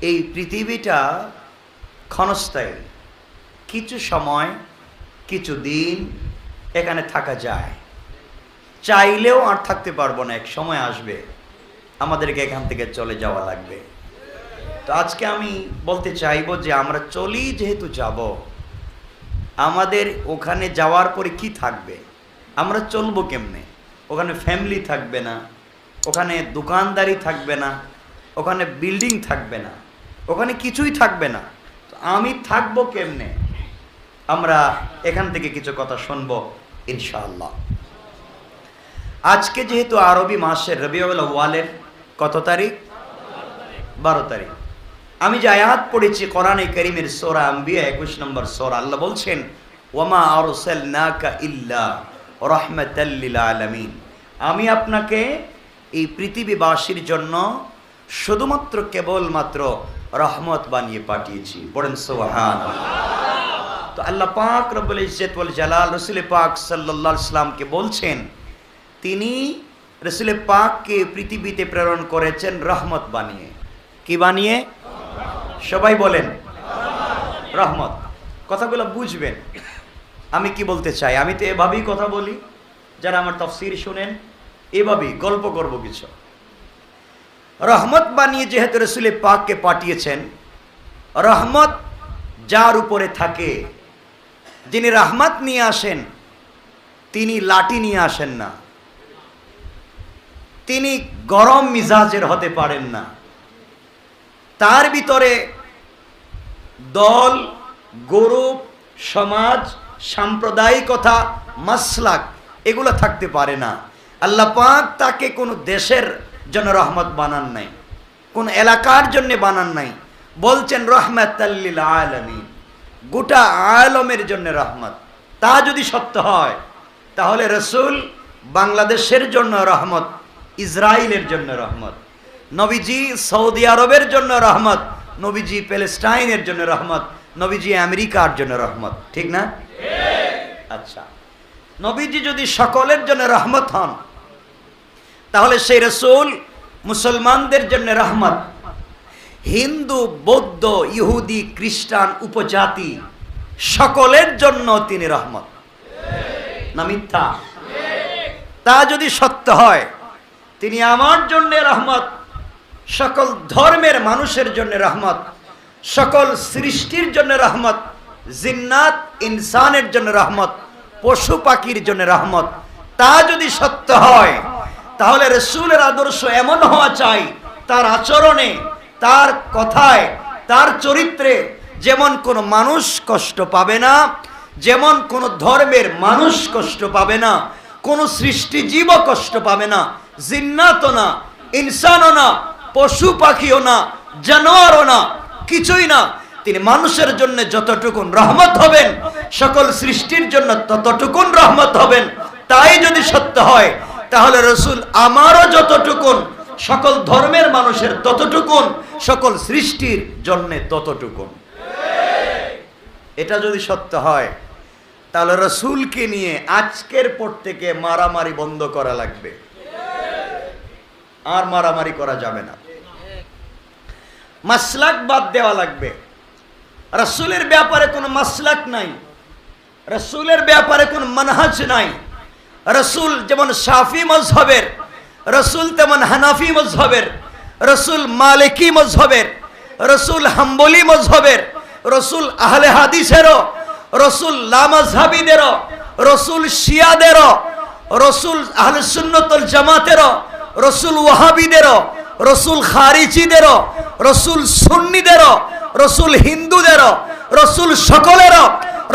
এই পৃথিবীটা ক্ষণস্থায়ী, কিছু সময় কিছু দিন এখানে থাকা যায়, চাইলেও আর থাকতে পারবো না, এক সময় আসবে আমাদেরকে এখান থেকে চলে যাওয়া লাগবে। তো আজকে আমি বলতে চাইবো যে আমরা চলি যেহেতু যাব, আমাদের ওখানে যাওয়ার পরে কি থাকবে, আমরা চলবো কেমনে? ওখানে ফ্যামিলি থাকবে না, ওখানে দোকানদারি থাকবে না, ওখানে বিল্ডিং থাকবে না, ওখানে কিছুই থাকবে না। তো আমি থাকবো কেমনে? আমরা এখান থেকে কিছু কথা শুনবো ইনশাআল্লাহ। আজকে যেহেতু আরবি মাসের রবিউল আউয়ালের কত তারিখ? 12 তারিখ। আমি যে আয়াত পড়েছি কোরআনে কারীমের সূরা আম্বিয়া 21 নম্বর সূরা, আল্লাহ বলছেন ওয়ামা আরসালনাকা ইল্লা রাহমাতাল লিল আলামিন, আমি আপনাকে এই পৃথিবীবাসীর জন্য শুধুমাত্র কেবলমাত্র রহমত বানিয়ে পাঠিয়েছি। পড়েন সুবহানাল্লাহ। তো আল্লাহ পাক রব্বুল ইজ্জত ওয়াল জালাল রাসূল পাক সাল্লাল্লাহু আলাইহি সাল্লামকে বলছেন, তিনি রাসূল পাককে পৃথিবীতে প্রেরণ করেছেন রহমত বানিয়ে। কি বানিয়ে? সবাই বলেন রহমত। কথাগুলো বুঝবেন আমি কি বলতে চাই। আমি তো এভাবেই কথা বলি, যারা আমার তাফসীর শুনেন এভাবেই গল্প করব কিছু। রহমত বানিয়ে যেহেতু রাসূল পাককে পাঠিয়েছেন, রহমত যার উপরে থাকে, যিনি রহমত নিয়ে আসেন, তিনি লাঠি নিয়ে আসেন না, তিনি গরম মিজাজের হতে পারেন না, তার ভিতরে দল, গ্রুপ, সমাজ, সাম্প্রদায়িকতা, মাসলাক এগুলো থাকতে পারে না। আল্লাহ পাক তাকে কোনো দেশের জন্য রহমত বানান নাই, কোন এলাকার জন্য বানান নাই, বলছেন রাহমাতাল লিল আলামিন, গোটা আলমের জন্য রহমত। তা যদি সত্য হয় তাহলে রাসূল বাংলাদেশের জন্য রহমত, ইসরায়েলের জন্য রহমত, নবীজি সৌদি আরবের জন্য রহমত, নবীজি প্যালেস্টাইনের জন্য রহমত, নবীজি আমেরিকার জন্য রহমত, ঠিক না? আচ্ছা, নবীজি যদি সকলের জন্য রহমত হন, তাহলে সেই রাসূল মুসলমানদের জন্য রহমত, হিন্দু, বৌদ্ধ, ইহুদি, খ্রিস্টান, উপজাতি সকলের জন্য তিনি রহমত না মিথ্যা? তা যদি সত্য হয়, তিনি আমার জন্য রহমত, সকল ধর্মের মানুষের জন্য রহমত, সকল সৃষ্টির জন্য রহমত, জিন্নাত ইনসানের জন্য রহমত, পশু পাখির জন্য রহমত। তা যদি সত্য হয় তাহলে রাসূলের আদর্শ এমন হওয়া চাই, তার আচরণে, তার কথায়, তার চরিত্রে যেমন কোনো মানুষ কষ্ট পাবে না, যেমন কোনো ধর্মের মানুষ কষ্ট পাবে না, কোনো সৃষ্টিজীবও কষ্ট পাবে না, জিন্নাতও না, ইনসানও না, পশু পাখিও না, জানোয়ারও না, কিছুই না। তিনি মানুষের জন্য যতটুকুন রহমত হবেন, সকল সৃষ্টির জন্য ততটুকুন রহমত হবেন। তাই যদি সত্য হয় তাহলে রাসূল আমারও যতটুকুন, সকল ধর্মের মানুষের ততটুকুন, সকল সৃষ্টির জন্য ততটুকুন। এটা যদি সত্য হয় তাহলে রাসূলকে নিয়ে আজকের পর থেকে মারামারি বন্ধ করা লাগবে, আর মারামারি করা যাবে না, মাসলাক বাদ দেওয়া লাগবে। রাসূলের ব্যাপারে কোনো মাসলাক নাই, রাসূলের ব্যাপারে কোনো মানহাজ নাই। রাসূল যেমন শাফি মাযহাবের, রাসূল তেমন হানাফি মাযহাবের, রাসূল মালিকি মাযহাবের, রাসূল হাম্বলি মাযহাবের, রাসূল আহলে হাদিসেরও, রাসূল লামাযহাবিদেরও, রাসূল শিয়াদেরও, রাসূল আহলে সুন্নাত ওয়াল জামাতেরও, রাসূল ওয়াহাবিদেরও, রাসূল খারিজিদেরও, রাসূল সুন্নিদেরও, রাসূল হিন্দুদেরও, রাসূল সকলেরও।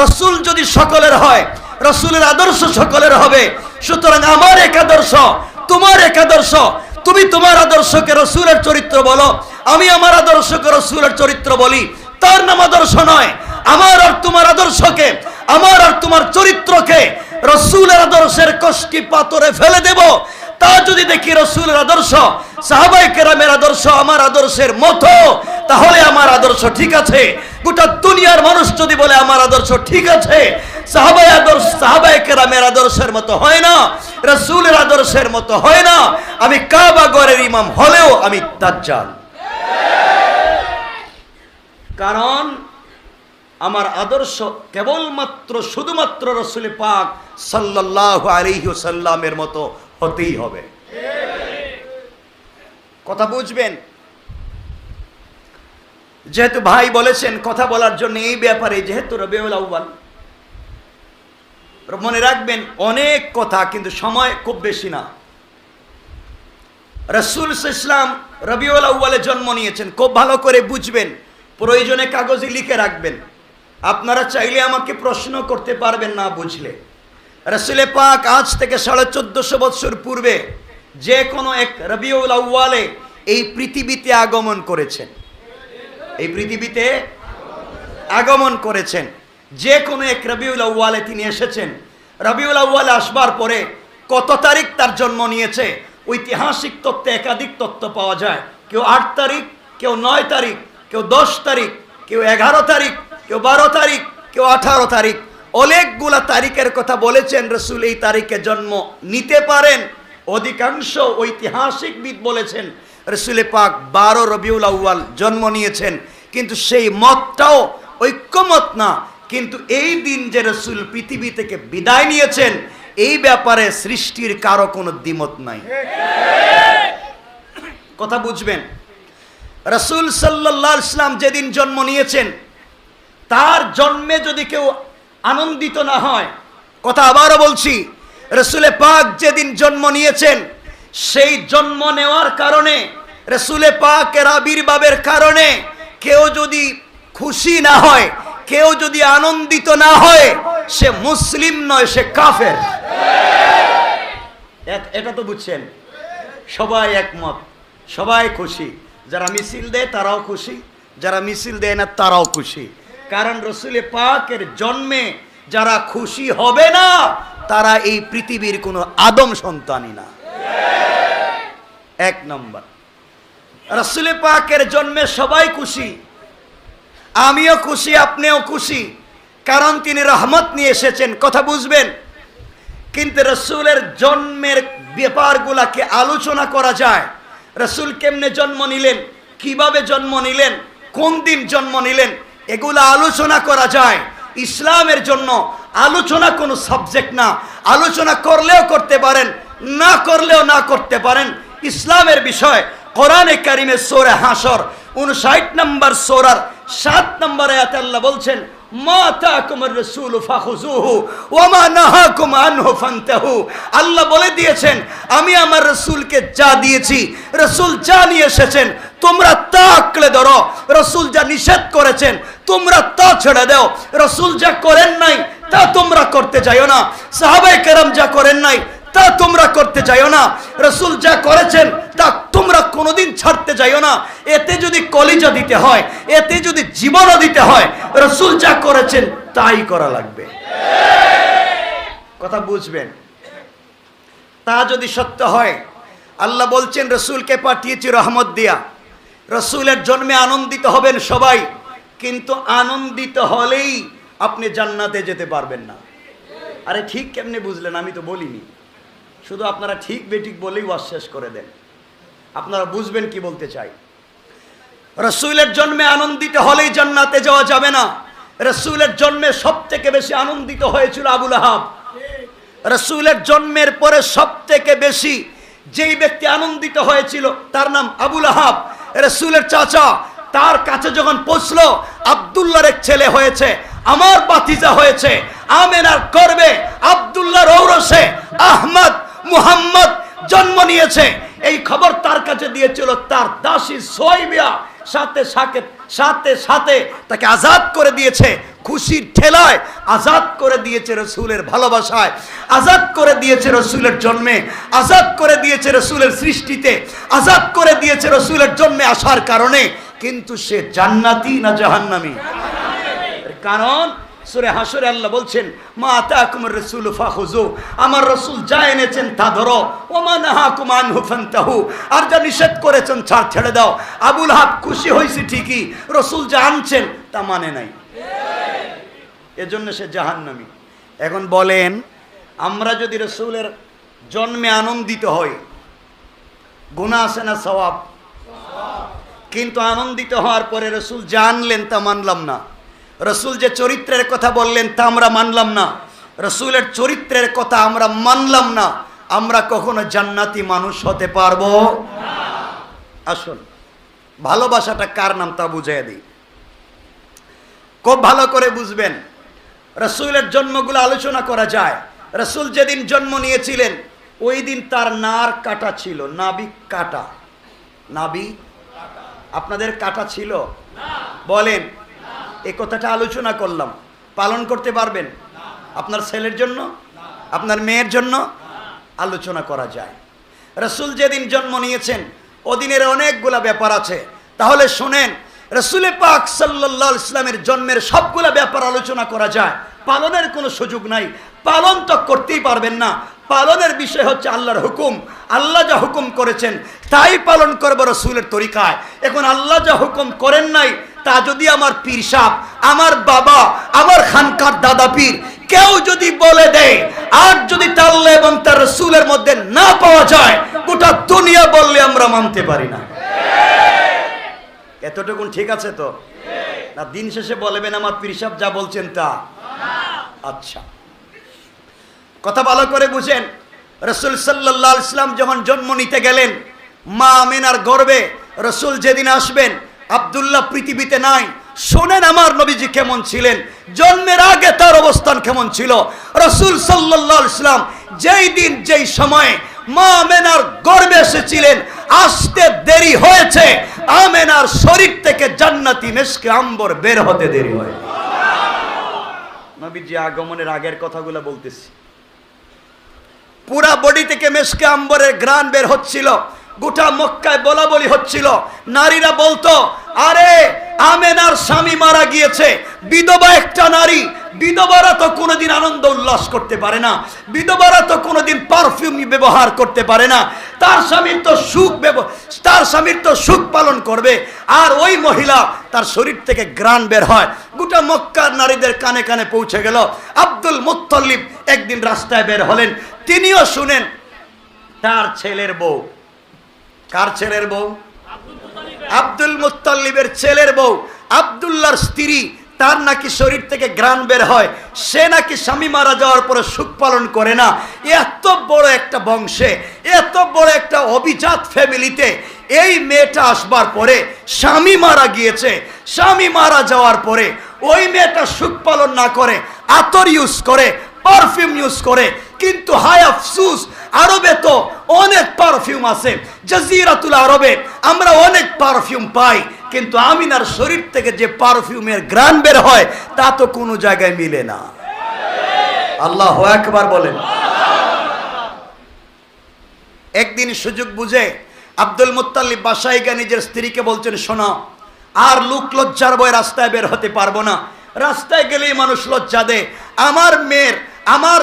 রাসূল যদি সকলের হয়, রাসূলের আদর্শ সকলের হবে। সুতরাং আমার এক আদর্শ, তোমার এক আদর্শ, তুমি তোমার আদর্শকে রাসূলের চরিত্র বলো, আমি আমার আদর্শকে রাসূলের চরিত্র বলি, তার নাম আদর্শ নয়। আমার আর তোমার আদর্শকে, আমার আর তোমার চরিত্রকে রাসূলের আদর্শের কষ্টি পাথরে ফেলে দেব। তা যদি দেখি রাসূলের আদর্শ, সাহাবায়ে কেরামের আদর্শ আমার আদর্শের মতো, তাহলে আমার আদর্শ ঠিক আছে। গোটা দুনিয়ার মানুষ যদি বলে আমার আদর্শ ঠিক আছে, সাহাবায়ে কেরামের আদর্শের মতো হয় না, রাসূলের আদর্শের মতো হয় না, আমি কাবা ঘরের ইমাম হলেও আমি দাজ্জাল। কারণ আমার আদর্শ কেবলমাত্র শুধুমাত্র রাসূল পাক সাল্লাল্লাহু আলাইহি ওয়াসাল্লামের মতো হতেই হবে। কথা বুঝবেন? যেহেতু ভাই বলেছেন কথা বলার জন্য এই ব্যাপারে, যেহেতু রবিউল আউয়াল, মনে রাখবেন অনেক কথা, কিন্তু সময় খুব বেশি না। রাসূল ইসলাম রবিউল আউয়ালে জন্ম নিয়েছেন, খুব ভালো করে বুঝবেন, প্রয়োজনে কাগজে লিখে রাখবেন। আপনারা চাইলে আমাকে প্রশ্ন করতে পারবেন না বুঝলে। রাসূল পাক আজ থেকে 1450 বছর পূর্বে যে কোনো এক রবিউল আউয়ালে এই পৃথিবীতে আগমন করেছেন। এই পৃথিবীতে আগমন করেছেন, যে কোনো এক রবিউল আউয়ালে তিনি এসেছেন। রবিউল আউয়ালে আসবার পরে কত তারিখ তার জন্ম নিয়েছে, ঐতিহাসিক তত্ত্বে একাধিক তথ্য পাওয়া যায়। কেউ 8 তারিখ, কেউ 9 তারিখ, কেউ 10 তারিখ, কেউ 11 তারিখ, কেউ 12 তারিখ, কেউ 18 তারিখ, অনেকগুলা তারিখের কথা বলেছেন। রাসূল এই তারিখে জন্ম নিতে পারেন। অধিকাংশ ঐতিহাসিকবিদ বলেছেন রাসূল পাক 12 রবিউল আউয়াল জন্ম নিয়েছেন, কিন্তু সেই মতটাও ঐক্যমত না। কিন্তু এই দিন যে রাসূল পৃথিবী থেকে বিদায় নিয়েছেন, এই ব্যাপারে সৃষ্টির কারো কোনো দ্বিমত নাই। কথা বুঝবেন? রাসূল সাল্লাল্লাহু আলাইহি ওয়াসাল্লাম যেদিন জন্ম নিয়েছেন, তার জন্মে যদি কেউ আনন্দিত না হয়, কথা আবারও বলছি, রাসূল পাক যেদিন জন্ম নিয়েছেন, সেই জন্ম নেওয়ার কারণে, রাসূল পাকের আবির্ভাবের কারণে কেউ যদি খুশি না হয়, কেউ যদি আনন্দিত না হয়, সে মুসলিম নয়, সে কাফের। এটা তো বুঝছেন? সবাই একমত, সবাই খুশি। যারা মিছিল দেয় তারাও খুশি, যারা মিছিল দেয় না তারাও খুশি। কারণ রাসূল পাকের জন্মে যারা খুশি হবে না, তারা এই পৃথিবীর কোনো আদম সন্তানই না। এক নম্বর, রাসূল পাকের জন্মে সবাই খুশি, আমিও খুশি, আপনিও খুশি, কারণ তিনি রহমত নিয়ে এসেছেন। কথা বুঝবেন? কিন্তু রাসূলের জন্মের ব্যাপারগুলাকে আলোচনা করা যায়। রাসূল কেমনে জন্ম নিলেন, কিভাবে জন্ম নিলেন, কোন দিন জন্ম নিলেন, এগুলা আলোচনা করা যায়। ইসলামের জন্য আলোচনা কোনো সাবজেক্ট না। আলোচনা করলেও করতে পারেন, না করলেও না করতে পারেন। ইসলামের বিষয় কোরআনে কারিমে সূরা হাসর 59 নম্বর সূরার 7 নম্বর আয়াতে আল্লাহ বলছেন, মা তাকুমুর রাসূলু ফাখুযুহু ওয়া মা নাহাকুম আনহু ফান্তাহু। আল্লাহ বলে দিয়েছেন, আমি আমার রাসূলকে যা দিয়েছি, রাসূল যা নিয়ে এসেছেন, তোমরা তা আঁকড়ে ধরো। রাসূল যা নিষেধ করেছেন, তোমরা তা ছেড়ে দাও। রাসূল যা করেন নাই, তা তোমরা করতে যাইও না। সাহাবায়ে কেরাম যা করেন নাই, তা তোমরা করতে যাইও না। রাসূল যা করেছেন, তা তোমরা কোনোদিন ছাড়তে যাইও না। এতে যদি কলিজা দিতে হয়, এতে যদি জীবনও দিতে হয়, রাসূল যা করেছেন তাই করা লাগবে। কথা বুঝবেন? তা যদি সত্য হয়, আল্লাহ বলছেন রাসূলকে পাঠিয়েছি রহমত দিয়া। রাসূলের জন্মে আনন্দিত হবেন সবাই, কিন্তু আনন্দিত হলেই আপনি জান্নাতে যেতে পারবেন না। আরে ঠিক কেমনে বুঝলেন? আমি তো বলিনি, শুধু আপনারা ঠিক বেঠিক বলেই ওয়াজ শেষ করে দেন। আপনারা বুঝবেন কি বলতে চাই। রাসূলের জন্মে আনন্দিত হলেই জান্নাতে যাওয়া যাবে না। রাসূলের জন্মে সবথেকে বেশি আনন্দিত হয়েছিল আবু লাহাব। রাসূলের জন্মের পরে সবথেকে বেশি যেই ব্যক্তি আনন্দিত হয়েছিল তার নাম আবু লাহাব। রাসূলের চাচা, তার কাছে যখন পৌঁছলো, আব্দুল্লাহর এক ছেলে হয়েছে, আমার ভাতিজা হয়েছে, আমেনার গর্ভে আব্দুল্লাহর ঔরসে আহমদ মুহাম্মদ জন্ম নিয়েছে, এই খবর তার কাছে দিয়েছিল তার দাসী সুয়াইবা। সাথে সাথে তাকে আজাদ করে দিয়েছে। খুশির ঠেলায় আজাদ করে দিয়েছে রাসূলের ভালোবাসায়, আজাদ করে দিয়েছে রাসূলের জন্মে, আজাদ করে দিয়েছে রাসূলের সৃষ্টিতে, আজাদ করে দিয়েছে রাসূলের জন্মে আসার কারণে। কিন্তু সে জান্নাতি না জাহান্নামী? কারণ সূরা হাসরে আল্লাহ বলছেন, মা আতাকুমুর রাসূলু ফাখুযু, আমার রাসূল যা এনেছেন তা ধরো, ওয়া মা নাহাকুম আনহু ফান্তাহু, আর যা নিষেধ করেছেন ছেড়ে দাও। আবু লাহাব খুশি হয়েছে ঠিকই, রাসূল যা আনছেন তা মানে নাই, এজন্য সে জাহান্নামী। এখন বলেন, আমরা যদি রাসূলের জন্মে আনন্দিত হই, গুনাহ আছে না সওয়াব? কিন্তু আনন্দিত হওয়ার পরে রসুল জানলেন তা মানলাম না। রসুল যে চরিত্রের কথা বললেন তা আমরা মানলাম না। রসুলের চরিত্রের কথা আমরা মানলাম না। আমরা কখনো জান্নাতি মানুষ হতে পারবো? আসুন ভালোবাসাটা কার নাম তা বুঝিয়ে দিই। খুব ভালো করে বুঝবেন। রসুলের জন্মগুলো আলোচনা করা যায়। রসুল যেদিন জন্ম নিয়েছিলেন ওই দিন তার নার কাটা ছিল, নাবি কাটা। নাবি আপনাদের কাটা ছিল? বলেন, এই কথাটা আলোচনা করলাম, পালন করতে পারবেন? আপনার ছেলের জন্য, আপনার মেয়ের জন্য আলোচনা করা যায়। রসুল যেদিন জন্ম নিয়েছেন ওদিনের অনেকগুলা ব্যাপার আছে। তাহলে শুনেন, রসুল পাক সাল্লাল্লাহু আলাইহি ওয়াসাল্লামের জন্মের সবগুলা ব্যাপার আলোচনা করা যায়, পালনের কোনো সুযোগ নাই। পালন তো করতেই পারবেন না। পালনের বিষয় হচ্ছে আল্লাহর হুকুম। আল্লাহ যা হুকুম করেছেন তাই পালন করব রসুলের তরিকায়। এখন আল্লাহ যা হুকুম করেন নাই তা যদি আমার পীর সাহেব, আমার বাবা, আমার খানকার দাদা পীর কেউ যদি বলে দেয়, আর যদি তার আল্লাহ এবং তার রসুলের মধ্যে না পাওয়া যায়, গোটা দুনিয়া বললে আমরা মানতে পারি না। এতটুকুন ঠিক আছে তো? না দিন শেষে বলবেন আমার পীর সাহেব যা বলছেন তা? আচ্ছা, কথা ভালো করে বুঝেন। রসুল সাল্লাল্লাহু আলাইহি ওয়াসাল্লাম যখন জন্ম নিতে গেলেন, মা আমিনার গর্ভে রসুল যেদিন আসবেন, আব্দুল্লাহ পৃথিবীতে নাই। শোনেন আমার নবীজি কেমন ছিলেন, জন্মের আগে তার অবস্থান কেমন ছিল। রসুল সাল্লাল্লাহু আলাইহি ওয়াসাল্লাম যেই দিন যেই সময়ে মা আমিনার গর্ভে এসেছিলেন, আসতে দেরি হয়েছে, আমিনার শরীর থেকে জান্নাতি মেশকে আম্বর বের হতে দেরি হয়। নবীজি আগমনের আগের কথাগুলো বলতেছি। পুরা বডি থেকে মেশকে আম্বরের ঘ্রাণ বের হচ্ছিল, গোটা মক্কায় বলা বলি হচ্ছিল। নারীরা বলতো, আরে আমেনার স্বামী মারা গিয়েছে, বিধবা একটা নারী, বিধবারা তো কোনোদিন আনন্দ উল্লাস করতে পারে না, বিধবারা তো কোনোদিন পারফিউম ব্যবহার করতে পারে না, তার স্বামীর তো সুখ পালন করবে, আর ওই মহিলা তার শরীর থেকে ঘ্রাণ বের হয়। গোটা মক্কার নারীদের কানে কানে পৌঁছে গেল। আব্দুল মুত্তালিব একদিন রাস্তায় বের হলেন, তিনিও শুনেন তার ছেলের বউ। কার ছেলের বউ? আব্দুল মুত্তালিবের ছেলের বউ, আব্দুল্লাহর স্ত্রী, তার নাকি শরীর থেকে ঘ্রাণ বের হয়, সে নাকি স্বামী মারা যাওয়ার পরে সুখ পালন করে না। এত বড় একটা বংশে, এত বড় একটা অভিজাত ফ্যামিলিতে এই মেয়েটা আসবার পরে স্বামী মারা গিয়েছে, স্বামী মারা যাওয়ার পরে ওই মেয়েটা সুখ পালন না করে আতর ইউজ করে, পারফিউম ইউজ করে। কিন্তু হায় আফসুস, আরবে তো অনেক পারফিউম আছে, জাজিরাতুল আরবে আমরা অনেক পারফিউম পাই, কিন্তু আমিনার শরীর থেকে যে পারফিউমের ঘ্রাণ বের হয় তা তো কোনো জায়গায় মিলে না। আল্লাহু আকবার বলেন। একদিন সুযোগ বুঝে আব্দুল মুত্তালিব বাসায় গিয়ে নিজের স্ত্রীকে বলছেন, শোনো, আর লোক লজ্জার ভয়ে রাস্তায় বের হতে পারবো না। রাস্তায় গেলেই মানুষ লজ্জা দেয়। আমার মেয়ের, আমার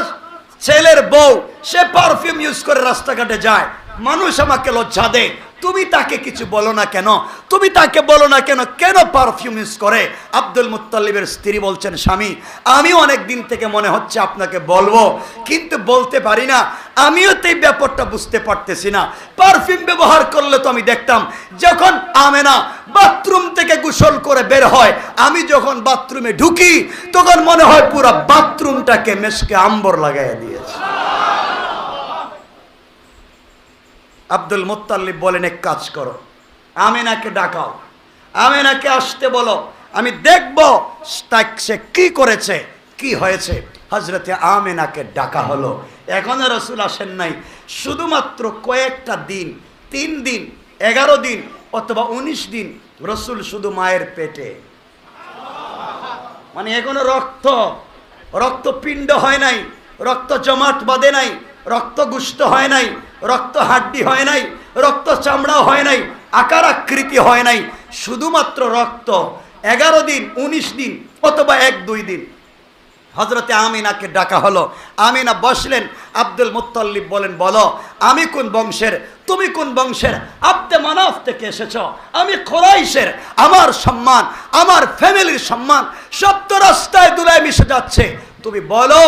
ছেলের বউ, সে পারফিউম ইউজ করে রাস্তাঘাটে যায়, মানুষ আমাকে লজ্জা দেয়। তুমি তাকে কিছু বলো না কেন? তুমি তাকে বলো না কেন, কেন পারফিউম ইউজ করে? আব্দুল মুত্তালিবের স্ত্রী বলছেন, স্বামী, আমি অনেক দিন থেকে মনে হচ্ছে আপনাকে বলবো, কিন্তু বলতে পারি না। আমিও তো এই ব্যাপারটা বুঝতে পারতেছি না। পারফিউম ব্যবহার করলে তো আমি দেখতাম যখন আমেনা বাথরুম থেকে গোসল করে বের হয়, আমি যখন বাথরুমে ঢুকি তখন মনে হয় পুরো বাথরুমটাকে মেশকে আম্বর লাগাইয়া দিয়েছে। আব্দুল মুত্তালিব বলেন, এক কাজ করো, আমেনাকে ডাকাও, আমেনাকে আসতে বলো, আমি দেখব সে কি করেছে, কি হয়েছে। হযরতে আমেনাকে ডাকা হলো। এখনো রসুল আসেন নাই, শুধুমাত্র কয়েকটা দিন, 3 দিন, 11 দিন অথবা 19 দিন রসুল শুধু মায়ের পেটে। মানে এখনো রক্তপিণ্ড হয় নাই, রক্ত জমাট বাঁধে নাই, রক্ত গুষ্ট হয় নাই, রক্ত হাড্ডি হয় নাই, রক্ত চামড়াও হয় নাই, আকার আকৃতি হয় নাই, শুধুমাত্র রক্ত। 11 দিন, 19 দিন অথবা 1-2 দিন হযরতে আমিনাকে ডাকা হলো। আমিনা বসলেন। আব্দুল মুত্তালিব বলেন, বলো, আমি কোন বংশের, তুমি কোন বংশের? আব্দে মানাফ থেকে এসেছ, আমি কুরাইশের। আমার সম্মান, আমার ফ্যামিলির সম্মান সব তো রাস্তায় ধুলায় মিশে যাচ্ছে। তুমি বলো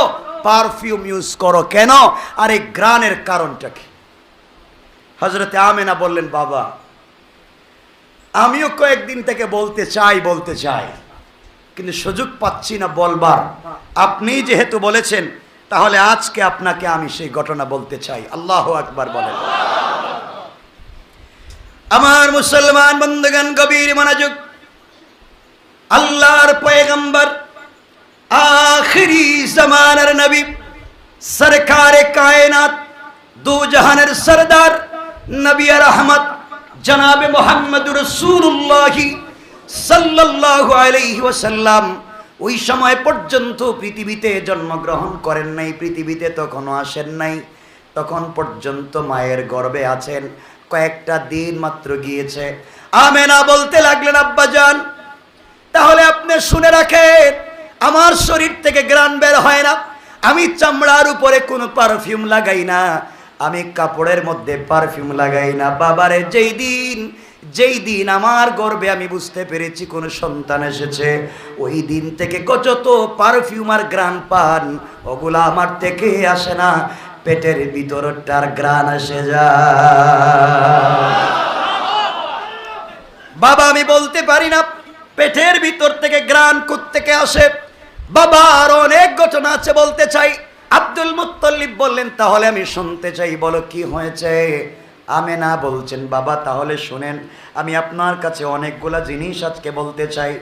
পারফিউম ইউজ করো কেন, আর এই ঘ্রাণের কারণটা কি? হযরতে আমিনা বললেন, বাবা, আমিও কয়েকদিন থেকে বলতে চাই, কিন্তু সুযোগ পাচ্ছি না বলবার। আপনি যেহেতু বলেছেন, তাহলে আজকে আপনাকে আমি সেই ঘটনা বলতে চাই। আল্লাহু আকবার বলেন। আমার মুসলমান বন্ধুগণ, গভীর মনোযোগ। আল্লাহর পয়গম্বর, আখিরি জামানার নবী, সরকারে কায়নাত, দু জাহানের সরদার, নবী রহমত জনাবে মুহাম্মদুর রাসূলুল্লাহ সাল্লাল্লাহু আলাইহি ওয়াসাল্লাম ওই সময় পর্যন্ত পৃথিবীতে জন্মগ্রহণ করেন নাই, পৃথিবীতে তখনও আসেন নাই। তখন পর্যন্ত মায়ের গর্ভে আছেন। কয়েকটা দিন মাত্র গিয়েছে। আমেনা বলতে লাগলেন, আব্বাজান, তাহলে আপনি শুনে রাখেন, আমার শরীর থেকে ঘ্রাণ বের হয় না। আমি চামড়ার উপরে কোনো পারফিউম লাগাই না, আমি কাপড়ের মধ্যে পারফিউম লাগাই না। বাবারে, যেই দিন আমার গর্ভে আমি বুঝতে পেরেছি কোন সন্তান এসেছে, ওই দিন থেকে যত পারফিউম আর ঘ্রাণ পান, ওগুলা আমার থেকে আসে না, পেটের ভিতরটার ঘ্রাণ এসে যায়। বাবা, আমি বলতে পারি না পেটের ভিতর থেকে ঘ্রাণ কোত্থেকে আসে। বাবা, আরো অনেক ঘটনা আছে, বলতে চাই। আব্দুল মুত্তালিব বললেন, তাহলে আমি শুনতে চাই, বলো কি হয়েছে। আমেনা বলছেন, বাবা তাহলে শুনেন, আমি আপনার কাছে অনেকগুলা জিনিস আজকে বলতে চাই।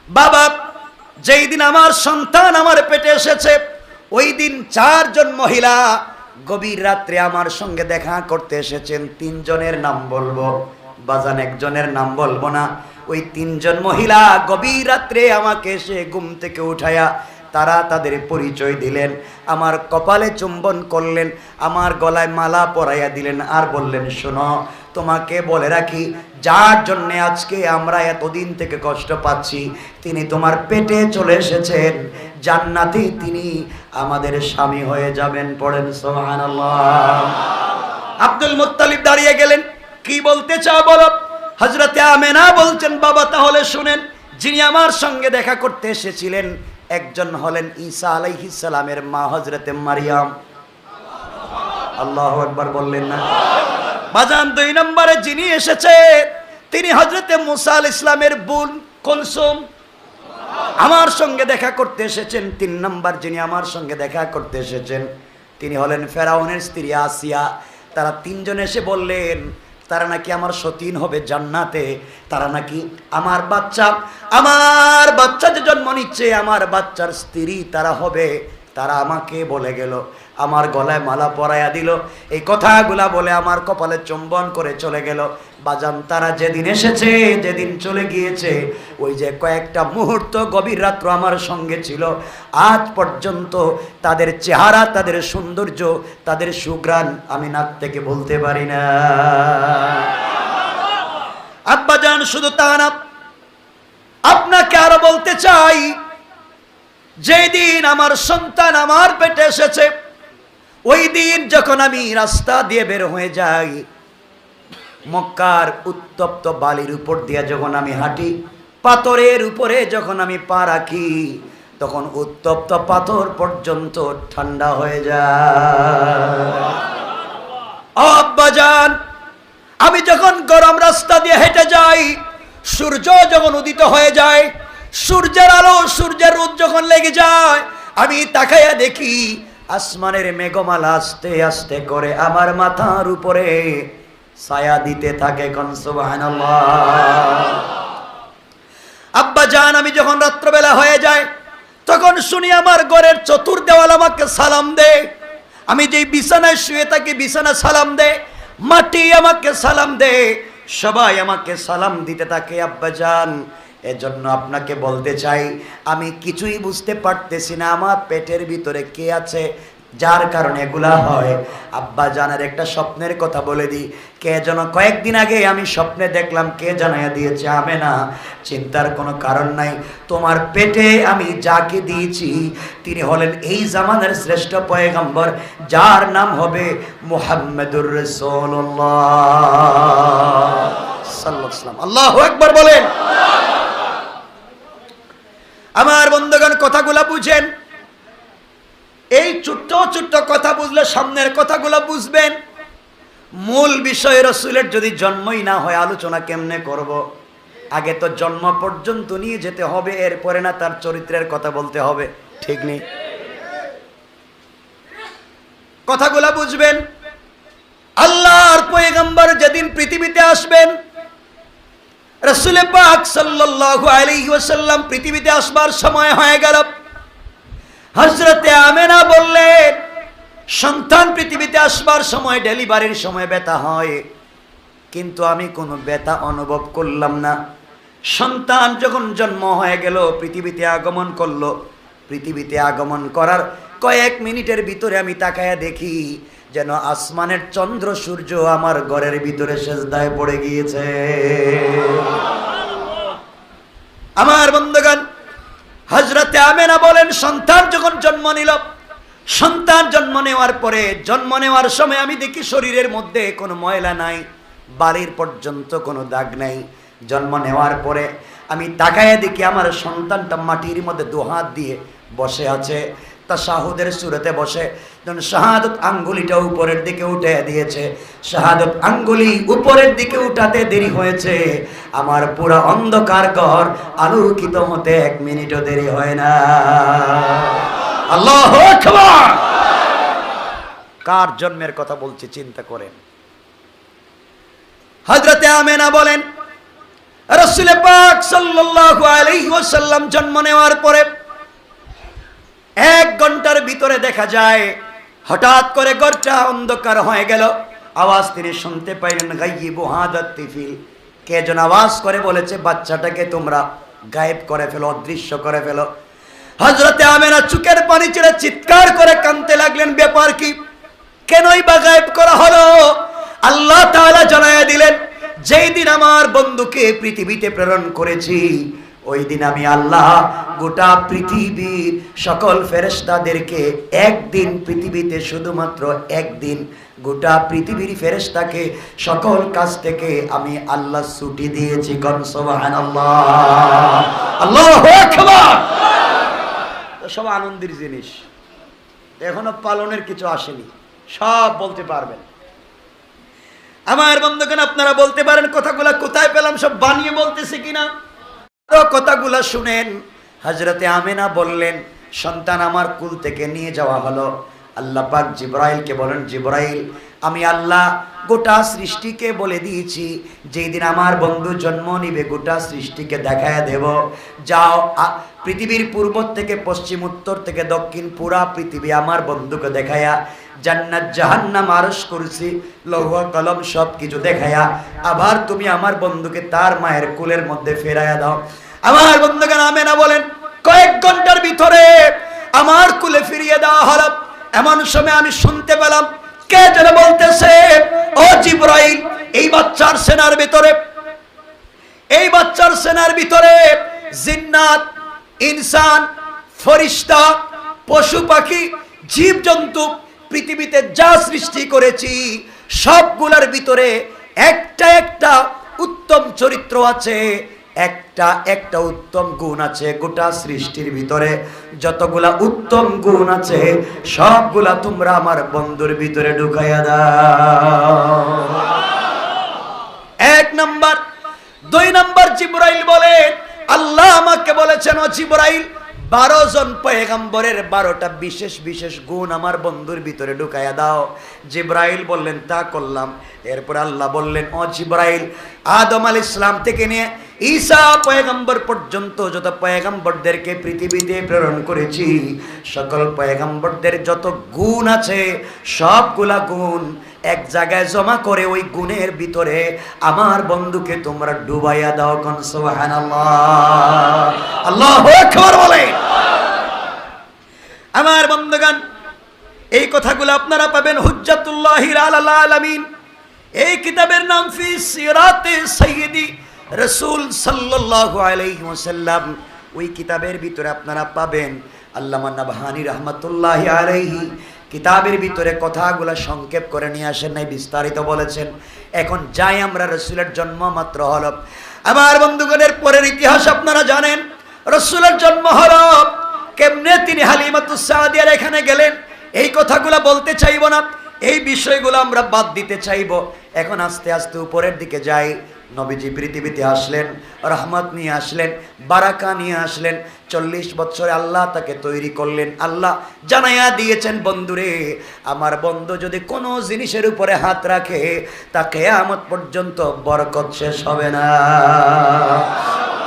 বাবা, যেই দিন আমার সন্তান আমার পেটে এসেছে, ওই দিন 4 জন মহিলা গভীর রাত্রে আমার সঙ্গে দেখা করতে এসেছেন। 3 জনের নাম বলবো বাজান, একজনের নাম বলবো না। ওই 3 জন মহিলা গভীর রাত্রে আমাকে এসে ঘুম থেকে উঠায়া তারা তাদের পরিচয় দিলেন, আমার কপালে চুম্বন করলেন, আমার গলায় মালা পরাইয়া দিলেন, আর বললেন, শোনো, তোমাকে বলে রাখি, যার জন্যে আজকে আমরা এতদিন থেকে কষ্ট পাচ্ছি, তিনি তোমার পেটে চলে এসেছেন, জান্নাতে তিনি আমাদের স্বামী হয়ে যাবেন। পড়েন সুবহানাল্লাহ। আব্দুল মুত্তালিব দাঁড়িয়ে গেলেন, কি বলতে চাও বলো। হযরতে আমেনা বলছেন, বাবা তাহলে শুনেন, যিনি আমার সঙ্গে দেখা করতে এসেছিলেন, একজন হলেন ঈসা আলাইহিস সালামের মা হযরতে মারিয়াম। আল্লাহু আকবার বললেন না বাজান। 2 নম্বরে যিনি এসেছে, তিনি হযরতে মুসা আলাইহিস সালামের বোন কুলসুম আমার সঙ্গে দেখা করতে এসেছেন। 3 নম্বর যিনি আমার সঙ্গে দেখা করতে এসেছেন, তিনি হলেন ফেরাউনের স্ত্রী আসিয়া। তারা 3 জন এসে বললেন, তারা নাকি আমার সতীন হবে জান্নাতে, তারা নাকি আমার বাচ্চা যে জন্ম নিচ্ছে, আমার বাচ্চার স্ত্রী তারা হবে। তারা আমাকে বলে গেল, আমার গলায় মালা পরাইয়া দিল, এই কথাগুলা বলে আমার কপালে চুম্বন করে চলে গেল। বাজান, তারা যেদিন এসেছে, যেদিন চলে গিয়েছে, ওই যে কয়েকটা মুহূর্ত গভীর রাত্র আমার সঙ্গে ছিল, আজ পর্যন্ত তাদের চেহারা, তাদের সৌন্দর্য, তাদের সুঘ্রাণ আমি নাক থেকে বলতে পারি না। আব্বাজান, শুধু তা না, আপনাকে আরো বলতে চাই, যেদিন আমার সন্তান আমার পেটে এসেছে, ওই দিন যখন আমি রাস্তা দিয়ে বের হয়ে যাই, মক্কার উত্তপ্ত বালির উপর দিয়ে যখন আমি হাঁটি, পাথরের উপরে যখন আমি পা রাখি, তখন উত্তপ্ত পাথর পর্যন্ত ঠান্ডা হয়ে যায়। আব্বাজান, আমি যখন গরম রাস্তা দিয়ে হেঁটে যাই, সূর্য যখন উদিত হয়ে যায়, সূর্যের আলো, সূর্যের রোদ যখন লেগে যায়, আমি তাকাইয়া দেখি আসমানের মেঘমালা আস্তে আস্তে করে আমার মাথার উপরে ছায়া দিতে থাকে। কোন সুবহানাল্লাহ। আব্বাজান, আমি যখন রাত্রবেলা হয়ে যায়, তখন শুনি আমার ঘরের চতুর্দেওয়াল আমাকে সালাম দেয়। আমি যেই বিছানায় শুয়ে থাকি, বিছানা সালাম দেয়, মাটি আমাকে সালাম দেয়, সবাই আমাকে সালাম দিতে থাকে। আব্বাজান, এজন্য আপনাকে বলতে চাই, আমি কিছুই বুঝতে পারতেছি না আমার পেটের ভিতরে কে আছে, যার কারণে এগুলা হয়। আব্বা জানের একটা স্বপ্নের কথা বলে দিই। কে যেন কয়েকদিন আগে আমি স্বপ্নে দেখলাম, কে জানাইয়া দিয়েছে, আমেনা, চিন্তার কোনো কারণ নাই, তোমার পেটে আমি যাকে দিয়েছি তিনি হলেন এই জামানার শ্রেষ্ঠ পয়গম্বর, যার নাম হবে মুহাম্মদুর রাসূলুল্লাহ সাল্লাল্লাহু আলাইহি ওয়াসাল্লাম। আল্লাহু আকবার বলেন। আমার বন্ধুগণ, কথাগুলা বুঝেন। এই ছোট্ট ছোট্ট কথা বুঝলে সামনের কথাগুলো বুঝবেন। মূল বিষয় রাসূলের যদি জন্মই না হয় আলোচনা কেমনে করব? আগে তো জন্ম পর্যন্ত নিয়ে যেতে হবে, এরপরে না তার চরিত্রের কথা বলতে হবে, ঠিক নেই? কথাগুলা বুঝবেন। আল্লাহর পয়গম্বর যেদিন পৃথিবীতে আসবেন, রাসূল পাক সাল্লাল্লাহু আলাইহি ওয়াসাল্লাম পৃথিবীতে আসবার সময় হয়ে গেল। হযরতে আমেনা বললেন, সন্তান পৃথিবীতে আসবার সময় ডেলিভারির সময় ব্যথা হয়, কিন্তু আমি কোনো ব্যথা অনুভব করলাম না। সন্তান যখন জন্ম হয়ে গেল, পৃথিবীতে আগমন করলো, পৃথিবীতে আগমন করার কয়েক মিনিটের ভিতরে আমি তাকায়া দেখি যেন আসমানের চন্দ্র সূর্য আমার ঘরের ভিতরে সেজদায় পড়ে গিয়েছে। আমার বন্ধুগণ, হযরতে আমেনা বলেন, সন্তান যখন জন্ম নিল, সন্তান জন্ম নেওয়ার পরে জন্ম নেওয়ার সময় আমি দেখি শরীরের মধ্যে কোনো ময়লা নাই, বাড়ির পর্যন্ত কোনো দাগ নাই। জন্ম নেওয়ার পরে আমি তাকায়া দেখি আমার সন্তানটা মাটির মধ্যে দুহাত দিয়ে বসে আছে, তাশাহুদের সূরতে বসে। যখন শাহাদত আঙ্গুলিটা উপরের দিকে উঠে দিয়েছে, শাহাদত আঙ্গুলি উপরের দিকে উঠাতে দেরি হয়েছে, আমার পুরো অন্ধকার ঘর আলোকিত হতে 1 মিনিটও দেরি হয় না। আল্লাহু আকবার! কার জন্মের কথা বলছি চিন্তা করেন। হযরতে আমেনা বলেন, রাসূল পাক সাল্লাল্লাহু আলাইহি ওয়াসাল্লাম জন্ম নেওয়ার পরে 1 ঘন্টার ভিতরে দেখা যায় হঠাৎ করে ঘরটা অন্ধকার হয়ে গেল। আওয়াজ তিনি শুনতে পাইলেন, গায়িবু হাদা তিফিল। কে যেন আওয়াজ করে বলেছে, বাচ্চাটাকে তোমরা গায়েব করে ফেলো, অদৃশ্য করে ফেলো। হযরতে আমেনা চোখের পানি ছেড়ে চিৎকার করে কাঁদতে লাগলেন, ব্যাপার কি, কেনই বা গায়েব করা হলো? আল্লাহ তাআলা জানায়া দিলেন, যেই দিন আমার বন্ধুকে পৃথিবীতে প্রেরণ করেছি, ওই দিন আমি আল্লাহ গোটা পৃথিবীর সকল ফেরেশতাদেরকে একদিন পৃথিবীতে, শুধুমাত্র একদিন গোটা পৃথিবীর ফেরেশতাকে সকল কাজ থেকে আমি আল্লাহ ছুটি দিয়েছি। কোন সুবহানাল্লাহ, আল্লাহু আকবার। সব আনন্দের জিনিস, এখনো পালনের কিছু আসেনি, সব বলতে পারবেন। আমার বন্ধুগণ, আপনারা বলতে পারেন কথাগুলা কোথায় পেলাম, সব বানিয়ে বলতেছে কিনা? কথাগুলা শুনেন। হযরতে আমেনা বললেন, সন্তান আমার কুল থেকে নিয়ে যাওয়া হলো। আল্লাহ পাক জিবরাইলকে বলেন, জিবরাইল, আমি আল্লাহ গোটা সৃষ্টিকে বলে দিয়েছি, যেই দিন আমার বন্ধু জন্ম নিবে গোটা সৃষ্টিকে দেখায়া দেব। যাও, পৃথিবীর পূর্ব থেকে পশ্চিম, উত্তর থেকে দক্ষিণ, পুরা পৃথিবী আমার বন্ধুকে দেখায়া, জান্নাত জাহান্নাম আরশ কুরসি লৌহ কলম সব কিছু দেখায়া আবার তুমি আমার বন্ধুকে তার মায়ের কুলের মধ্যে ফেরাইয়া দাও। আমার বন্ধুগণ, আমেনা বলেন, কয়েক ঘন্টার ভিতরে আমার কুলে ফিরিয়ে দেওয়া হলো। এমন সময় আমি শুনতে পেলাম কে যেন বলতেছে, ও জিবরাইল, এই বাচ্চার সেনার ভিতরে, এই বাচ্চার সেনার ভিতরে জিন্নাত, ইনসান, ফেরেশতা, পশু পাখি, জীবজন্তু, পৃথিবীতে যা সৃষ্টি করেছি সবগুলোর ভিতরে একটা একটা উত্তম চরিত্র আছে, একটা একটা উত্তম গুণ আছে। গোটা সৃষ্টির ভিতরে যতগুলা উত্তম গুণ আছে সবগুলা তোমরা আমার বন্ধুর ভিতরে ঢুকাইয়া দাও। 1 নাম্বার। 2 নাম্বার, জিবরাইল বলে, আল্লাহ আমাকে বলেছেন, ও জিবরাইল, 12 জন পয়গম্বরের 12টা বিশেষ বিশেষ গুণ আমার বন্ধুর ভিতরে ঢুকাইয়া দাও। জিবরাইল বললেন, তা করলাম। এরপর আল্লাহ বললেন, ও জিবরাইল, আদম আলাইহিস সালাম থেকে নিয়ে ঈসা পয়গম্বর পর্যন্ত যত পয়গম্বরদেরকে পৃথিবীতে প্রেরণ করেছি, সকল পয়গম্বরদের যত গুণ আছে সবগুলা গুণ এক জায়গায় জমা করে ওই গুণের ভিতরে আমার বন্ধুকে তোমরা ডুবাইয়া দাও। কোন সুবহানাল্লাহ, আল্লাহু আকবার বলে। আমার বন্ধুগণ, এই কথাগুলো আপনারা পাবেন হুজ্জাতুল্লাহিল আলাল আলামিন, এই কিতাবের নাম ফি সিরাতে সাইয়্যিদি রাসূল সাল্লাল্লাহু আলাইহি ওয়াসাল্লাম। ওই কিতাবের ভিতরে আপনারা পাবেন আল্লামা নাবহানী রাহমাতুল্লাহি আলাইহি কিতাবের ভিতরে কথাগুলো সংক্ষেপ করে নিয়ে আসেন নাই, বিস্তারিত বলেছেন। এখন যাই আমরা, রাসূলের জন্ম মাত্র হলো। আমার বন্ধুগণের পরের ইতিহাস আপনারা জানেন। রাসূলের জন্ম হলো কেমনে, তিনি হালিমাতুস সাদিয়ার এখানে গেলেন, এই কথাগুলো বলতে চাইব না। এই বিষয়গুলো আমরা বাদ দিতে চাইব। এখন আস্তে আস্তে উপরের দিকে যাই। নবীজি পৃথিবীতে আসলেন, রহমত নিয়ে আসলেন, বারাকা নিয়ে আসলেন। 40 বছরে আল্লাহ তাকে তৈরি করলেন। আল্লাহ জানাইয়া দিয়েছেন, বন্ধুরে আমার বন্ধু যদি কোনো জিনিসের উপরে হাত রাখে তা কিয়ামত পর্যন্ত বরকত শেষ হবে না।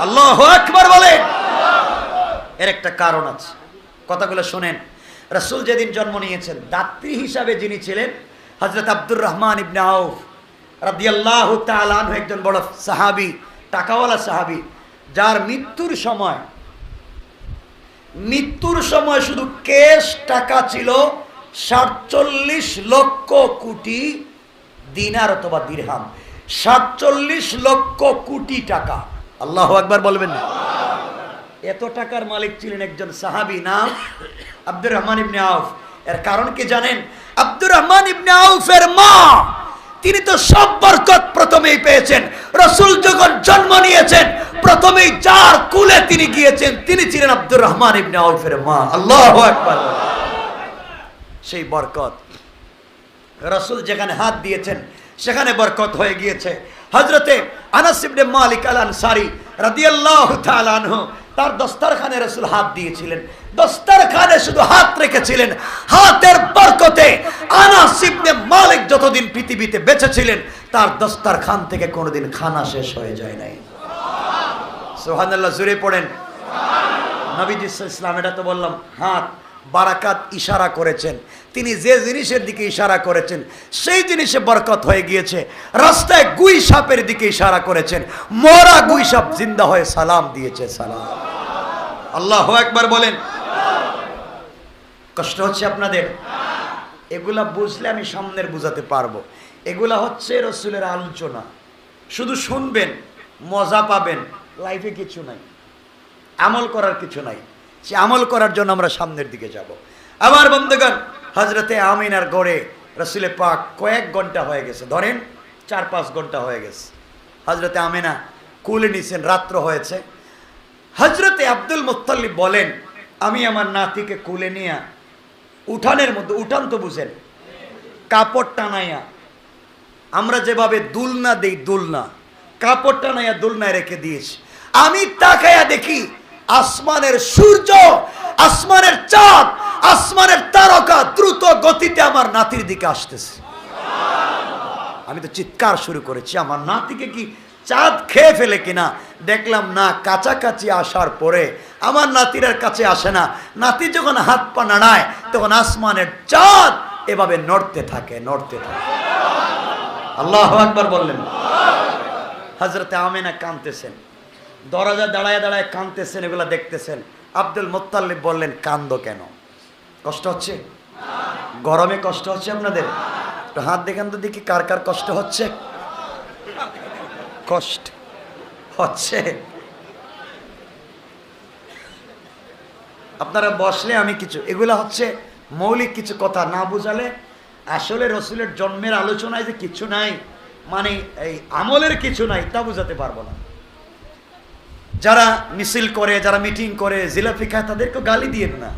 আল্লাহু আকবার বলেন। এর একটা কারণ আছে, কথাগুলো শোনেন। রাসূল যেদিন জন্ম নিয়েছেন, দাত্রী হিসাবে যিনি ছিলেন হযরত আব্দুর রহমান ইবনে আউফ রাদিয়াল্লাহু তাআলা আনহু, একজন বড় সাহাবী, টাকাওয়ালা সাহাবী, যার মৃত্যুর সময় শুধু ক্যাশ টাকা ছিল 47 লক্ষ কোটি দিনার অথবা দিরহাম। 47 লক্ষ কোটি টাকা। আল্লাহু আকবার বলবেন না? এত টাকার মালিক ছিলেন একজন সাহাবী, নাম আব্দুর রহমান ইবনে আউফ। এর কারণ কি জানেন? আব্দুর রহমান ইবনে আউফের মা, তিনি তো সব বরকত প্রথমেই পেয়েছেন। রাসূল যখন জন্ম নিয়েছেন প্রথমেই যার কুলে তিনি গিয়েছেন তিনি ছিলেন আব্দুর রহমান ইবনে আউফের মা। আল্লাহু আকবার। সেই বরকত, রাসূল যেখানে হাত দিয়েছেন সেখানে বরকত হয়ে গিয়েছে। হযরতে আনাস ইবনে মালিক আল আনসারী রাদিয়াল্লাহু তাআলা আনহু, তার দস্তরখানে রাসূল হাত দিয়েছিলেন। দস্তরখানে শুধু হাত রেখেছিলেন, হাতের বরকতে আনাস ইবনে মালিক যতদিন পৃথিবীতে বেঁচে ছিলেন তার দস্তরখান থেকে কোনোদিন খানা শেষ হয়ে যায় নাই। সুবহানাল্লাহ, জোরে পড়েন সুবহানাল্লাহ। নবীজি সাল্লাল্লাহু আলাইহি ওয়াসাল্লাম, এটা তো বললাম হাত বারাকাত ইশারা করেছেন। তিনি যে জিনিসের দিকে ইশারা করেছেন সেই জিনিসে বরকত হয়ে গিয়েছে। রাস্তায় গুই সাপের দিকে ইশারা করেছেন, মরা গুই সাপ জিন্দা হয়ে সালাম দিয়েছে। সালাম। আল্লাহু আকবার বলেন। কষ্ট হচ্ছে আপনাদের? এগুলা বুঝলে আমি সামনের বুঝাতে পারবো। এগুলা হচ্ছে রাসূলের আলোচনা, শুধু শুনবেন, মজা পাবেন, লাইফে কিছু নাই, আমল করার কিছু নাই। সে আমল করার জন্য আমরা সামনের দিকে যাব। আমার বন্ধুগণ, হযরতে আমিনার গড়ে রাসূলে পাক কয়েক ঘন্টা হয়ে গেছে, ধরেন 4-5 ঘন্টা হয়ে গেছে। হযরতে আমিনা কুলে নিছেন, রাত্র হয়েছে। হযরতে আব্দুল মুত্তালিব বলেন, আমি আমার নাতিকে কুলে নিয়ে উঠানের মধ্যে, উঠান তো বুঝেন, কাপড় টানাইয়া, আমরা যেভাবে দুলনা দেই, দুলনা, কাপড় টানাইয়া দুলনায় রেখে দিয়েছি। আমি তাকাইয়া দেখি আসমানের সূর্য, আসমানের চাঁদ, আসমানের তারকা দ্রুত গতিতে আমার নাতির দিকে আসতেছে। আমি তো চিৎকার শুরু করেছি, আমার নাতিকে কি চাঁদ খেয়ে ফেলে কিনা। দেখলাম না, কাছাকাছি আসার পরে আমার নাতির কাছে আসে না। নাতি যখন হাত পা নাড়ায় তখন আসমানের চাঁদ এভাবে নড়তে থাকে, নড়তে থাকে। আল্লাহু আকবার বললেন। হযরতে আমিনা কাঁদতেছেন, দরজা দাঁড়ায় দাঁড়ায় কাঁদতেছেন, এগুলা দেখতেছেন। আব্দুল মুত্তালিব বললেন, কান্দো কেন? কষ্ট হচ্ছে? গরমে কষ্ট হচ্ছে আপনাদের? একটু হাত দেখান তো দেখি, কার কার কষ্ট হচ্ছে? কষ্ট হচ্ছে? আপনারা বসলে আমি কিছু, এগুলা হচ্ছে মৌলিক কিছু কথা, না বুঝালে আসলে রসুলের জন্মের আলোচনায় যে কিছু নাই, মানে এই আমলের কিছু নাই, তা বুঝাতে পারবো না। যারা মিছিল করে, যারা মিটিং করে, জিলাপি খায়, তাদেরকে গালি দিয়েন না,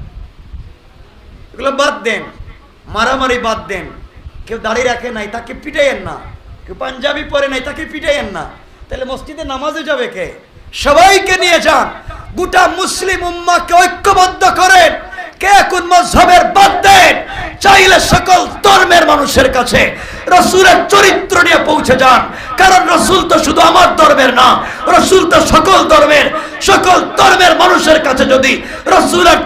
এগুলো বাদ দেন, মারামারি বাদ দেন। কেউ দাড়ি রাখে নাই তাকে পিটাইয়েন না, কেউ পাঞ্জাবি পরে নাই তাকে পিটাইয়েন না। তাহলে মসজিদে নামাজে যাবে কে? সবাইকে নিয়ে যান, গোটা মুসলিম উম্মাহকে ঐক্যবদ্ধ করেন, কে কোন মাযহাবের বাদ দেন, চাইলে সকল ধর্মের মানুষের কাছে রাসূলের চরিত্র নিয়ে পৌঁছে যান। কারণ রাসূল তো শুধু আমার ধর্মের না, রাসূল তো সকল ধর্মের মানুষের কাছে যদি রাসূলের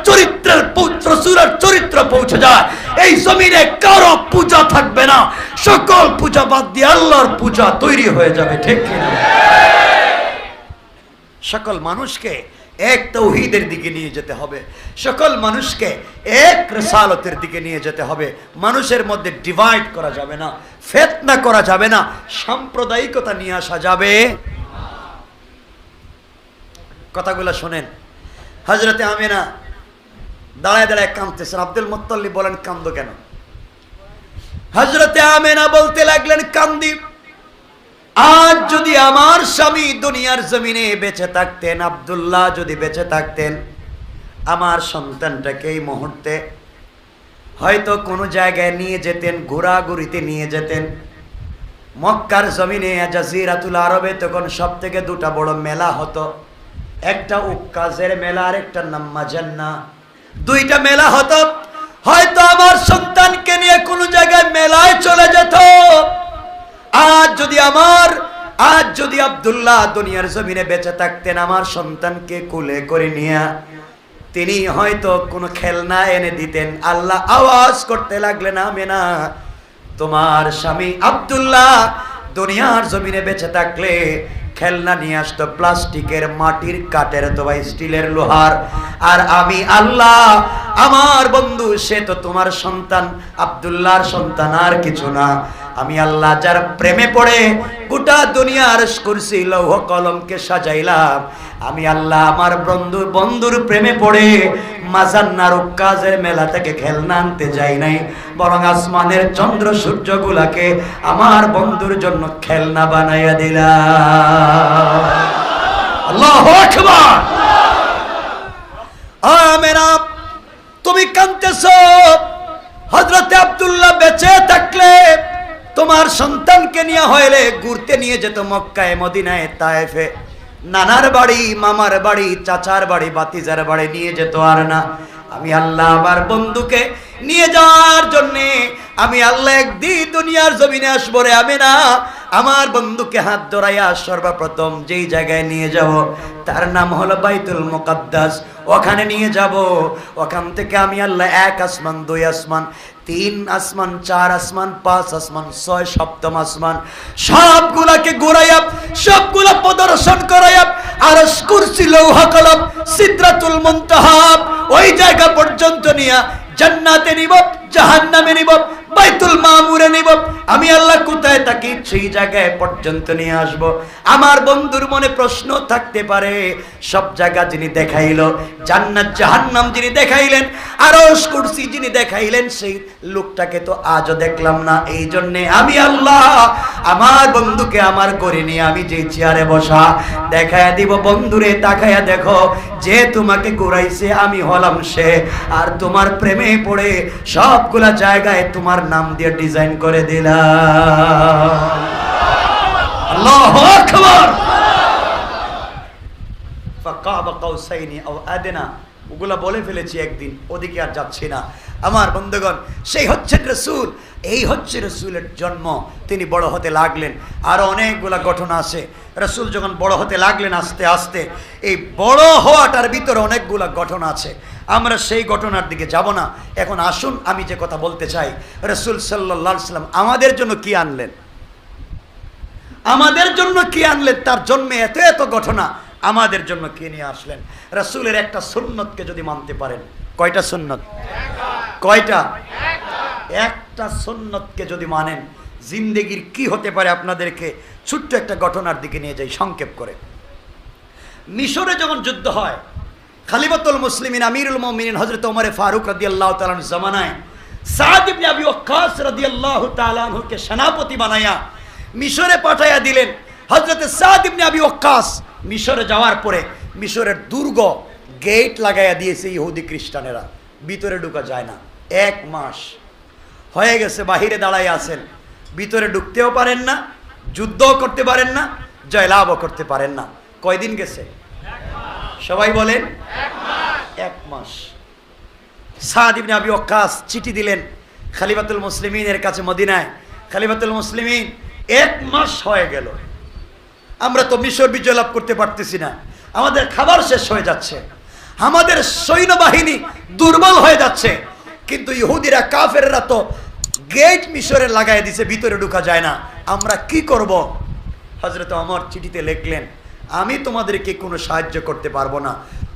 চরিত্র পৌঁছে যায়, এই জমিনে কারো পূজা থাকবে না, সকল পূজা বাদ দিয়ে আল্লাহর পূজা তৈরি হয়ে যাবে। ঠিক কিনা? সকল মানুষকে এক তাওহীদের দিকে নিয়ে যেতে হবে, সকল মানুষকে এক রিসালাতের দিকে নিয়ে যেতে হবে। মানুষের মধ্যে ডিভাইড করা যাবে না, ফিতনা করা যাবে না, সাম্প্রদায়িকতা নিয়ে আসা যাবে। কথাগুলো শুনেন। হযরতে আমিনা দাঁড়ায় দাঁড়ায় কাঁদতেছেন। আব্দুল মুত্তালিব বলেন, কান্দো কেন? হযরতে আমিনা বলতে লাগলেন, কান্দি, আজ যদি আমার স্বামী দুনিয়ার জমিনে বেঁচে থাকতেন, আব্দুল্লাহ যদি বেঁচে থাকতেন, আমার সন্তানটাকে এই মুহূর্তে হয়তো কোনো জায়গায় নিয়ে যেতেন, ঘোরাঘুরিতে নিয়ে যেতেন। মক্কার জমিনে জাজিরাতুল আরবে তখন সব থেকে দুটা বড় মেলা হতো, একটা উক্কাজের মেলা আর একটা নাম মাজান্না। দুইটা মেলা হতো। হয়তো আমার সন্তানকে নিয়ে কোনো জায়গায় মেলায় চলে যেত। আজ যদি আব্দুল্লাহ দুনিয়ার জমিনে বেঁচে থাকতেন, আমার সন্তানকে কোলে করে নিয়ে তিনি হয়তো কোনো খেলনা এনে দিতেন। আল্লাহ আওয়াজ করতে লাগলেন, আমেনা, তোমার স্বামী আব্দুল্লাহ দুনিয়ার জমিনে বেঁচে থাকলে খেলনা নিয়ে আসতো প্লাস্টিকের, মাটির, কাঠের অথবা স্টিলের, লোহার। আর আমি আল্লাহ, আমার বন্ধু সে তো তোমার সন্তান, আব্দুল্লাহর সন্তান আর কিছু না। আমি আল্লাহ যার প্রেমে পড়ে গোটা দুনিয়ার কুরসি লৌহ কলমকে সাজাইলাম, আমি আল্লাহ আমার বন্ধুর প্রেমে পড়ে মাজান্নার উক্কাজের মেলা থেকে খেলনা আনতে যাই নাই, বরং আসমানের চন্দ্র সূর্য গুলাকে আমার বন্ধুর জন্য খেলনা বানাইয়া দিলাম। আল্লাহু আকবার। আমেনা, তুমি কাঁদতেছো। হযরতে আব্দুল্লাহ বেঁচে থাকলে তোমার সন্তানকে নিয়ে হইলে ঘুরতে নিয়ে যেত মক্কায়, মদিনায়, তায়েফে, নানার বাড়ি, মামার বাড়ি, চাচার বাড়ি, বাতিজার বাড়ি নিয়ে যেত। আর না, আমি আল্লাহ আমার বন্ধুকে নিয়ে যাওয়ার জন্যে আমি আল্লাহ একদিন দুনিয়ার জমিনে আসবো রে। আমি না, আমার বন্ধুকে হাত ধরাইয়া সর্বপ্রথম যেই জায়গায় নিয়ে যাব তার নাম হলো বাইতুল মুকাদ্দাস। ওখানে নিয়ে যাব। ওখান থেকে আমি আল্লাহ 1 আসমান, 2 আসমান, 3 আসমান, 4 আসমান, 5 আসমান, 6 সপ্তম আসমান সবগুলাকে ঘুরাইয়া, সবগুলা প্রদর্শন করাইয়া, আরশ, কুরসি, লৌহ কলম, সিদরাতুল মুনতাহা ওই জায়গা পর্যন্ত নিয়া জান্নাতে নিব, জাহান্নামে নিব, বাইতুল মামুরে নিব। আমি আল্লাহ কোথায় থাকি সেই জায়গায় পর্যন্ত নিয়ে আসব। আমার বন্ধুর মনে প্রশ্ন থাকতে পারে, সব জায়গা যিনি দেখাইল, জান্নাত জাহান্নাম যিনি দেখাইলেন, আরশ কুরসি যিনি দেখাইলেন, সেই লোকটাকে তো আজও দেখলাম না। এই জন্যে আমি আল্লাহ আমার বন্ধুকে আমার করে নিয়ে আমি যে চেয়ারে বসা দেখাইয়া দিব, বন্ধুরে তাকাইয়া দেখো, যে তোমাকে ঘুরাইছে আমি হলাম সে। আর তোমার প্রেমে পড়ে সবগুলা জায়গায় তোমার নাম দিয়ে ডিজাইন করে দিলাম। আল্লাহু আকবার। ফাকাবা কাউসাইনি আও আদনা, ওগুলা বলে ফেলেছি একদিন, ওদিকে আর যাচ্ছি না। আমার বন্ধুগণ, সেই হচ্ছেন রাসূল। এই হচ্ছে রাসূলের জন্ম। তিনি বড় হতে লাগলেন। আরো অনেকগুলা ঘটনা আছে। রাসূল যখন বড় হতে লাগলেন আস্তে আস্তে, এই বড় হওয়াটার ভিতরে অনেকগুলা ঘটনা আছে। আমরা সেই ঘটনার দিকে যাব না। এখন আসুন, আমি যে কথা বলতে চাই, রাসূল সাল্লাল্লাহু আলাইহি সাল্লাম আমাদের জন্য কি আনলেন, আমাদের জন্য কি আনলেন, তার জন্মে এত এত ঘটনা, আমাদের জন্য কি নিয়ে আসলেন। রাসূলের একটা সুন্নতকে যদি মানতে পারেন, কয়টা সুন্নত? কয়টা? একটা সুন্নতকে যদি মানেন, জিন্দেগির কি হতে পারে আপনাদেরকে ছোট্ট একটা ঘটনার দিকে নিয়ে যাই সংক্ষেপ করে। মিশরে যখন যুদ্ধ হয়, খলিফাতুল মুসলিমিন আমিরুল মুমিনিন হযরত ওমর ফারুক রাদিয়াল্লাহু তাআলা আনহু জামানায় সাদ ইবনে আবি ওয়াক্কাস রাদিয়াল্লাহু তাআলা আনহুকে সেনাপতি বানায়া মিশরে পাঠাইয়া দিলেন। হযরত সাদ ইবনে আবি ওয়াক্কাস মিশরে যাওয়ার পরে মিশরের দুর্গ গেট লাগাইয়া দিয়েছে ইহুদি খ্রিস্টানেরা, ভিতরে ঢোকা যায় না। 1 মাস হয়ে গেছে, বাহিরে দাঁড়াই আছেন, ভিতরে ঢুকতেও পারেন না, যুদ্ধও করতে পারেন না, জয়লাভও করতে পারেন না। কয়দিন গেছে? সবাই বলেন 1 মাস। সাদ ইবনে আবি ওয়াক্কাস চিঠি দিলেন খলিফাতুল মুসলিমিনের কাছে মদিনায়। খলিফাতুল মুসলিমিন, 1 মাস হয়ে গেল, আমরা তো মিশর বিজয় লাভ করতে পারতেছি না, আমাদের খাবার শেষ হয়ে যাচ্ছে, আমাদের সৈন্যবাহিনী দুর্বল হয়ে যাচ্ছে, কিন্তু ইহুদিরা, কাফেররা তো গেট মিশরে লাগাই দিছে, ভিতরে ঢোকা যায় না, আমরা কি করব? হযরত ওমর চিঠিতে লিখলেন, আমি তোমাদেরকে কোনো সাহায্য করতে পারবো না,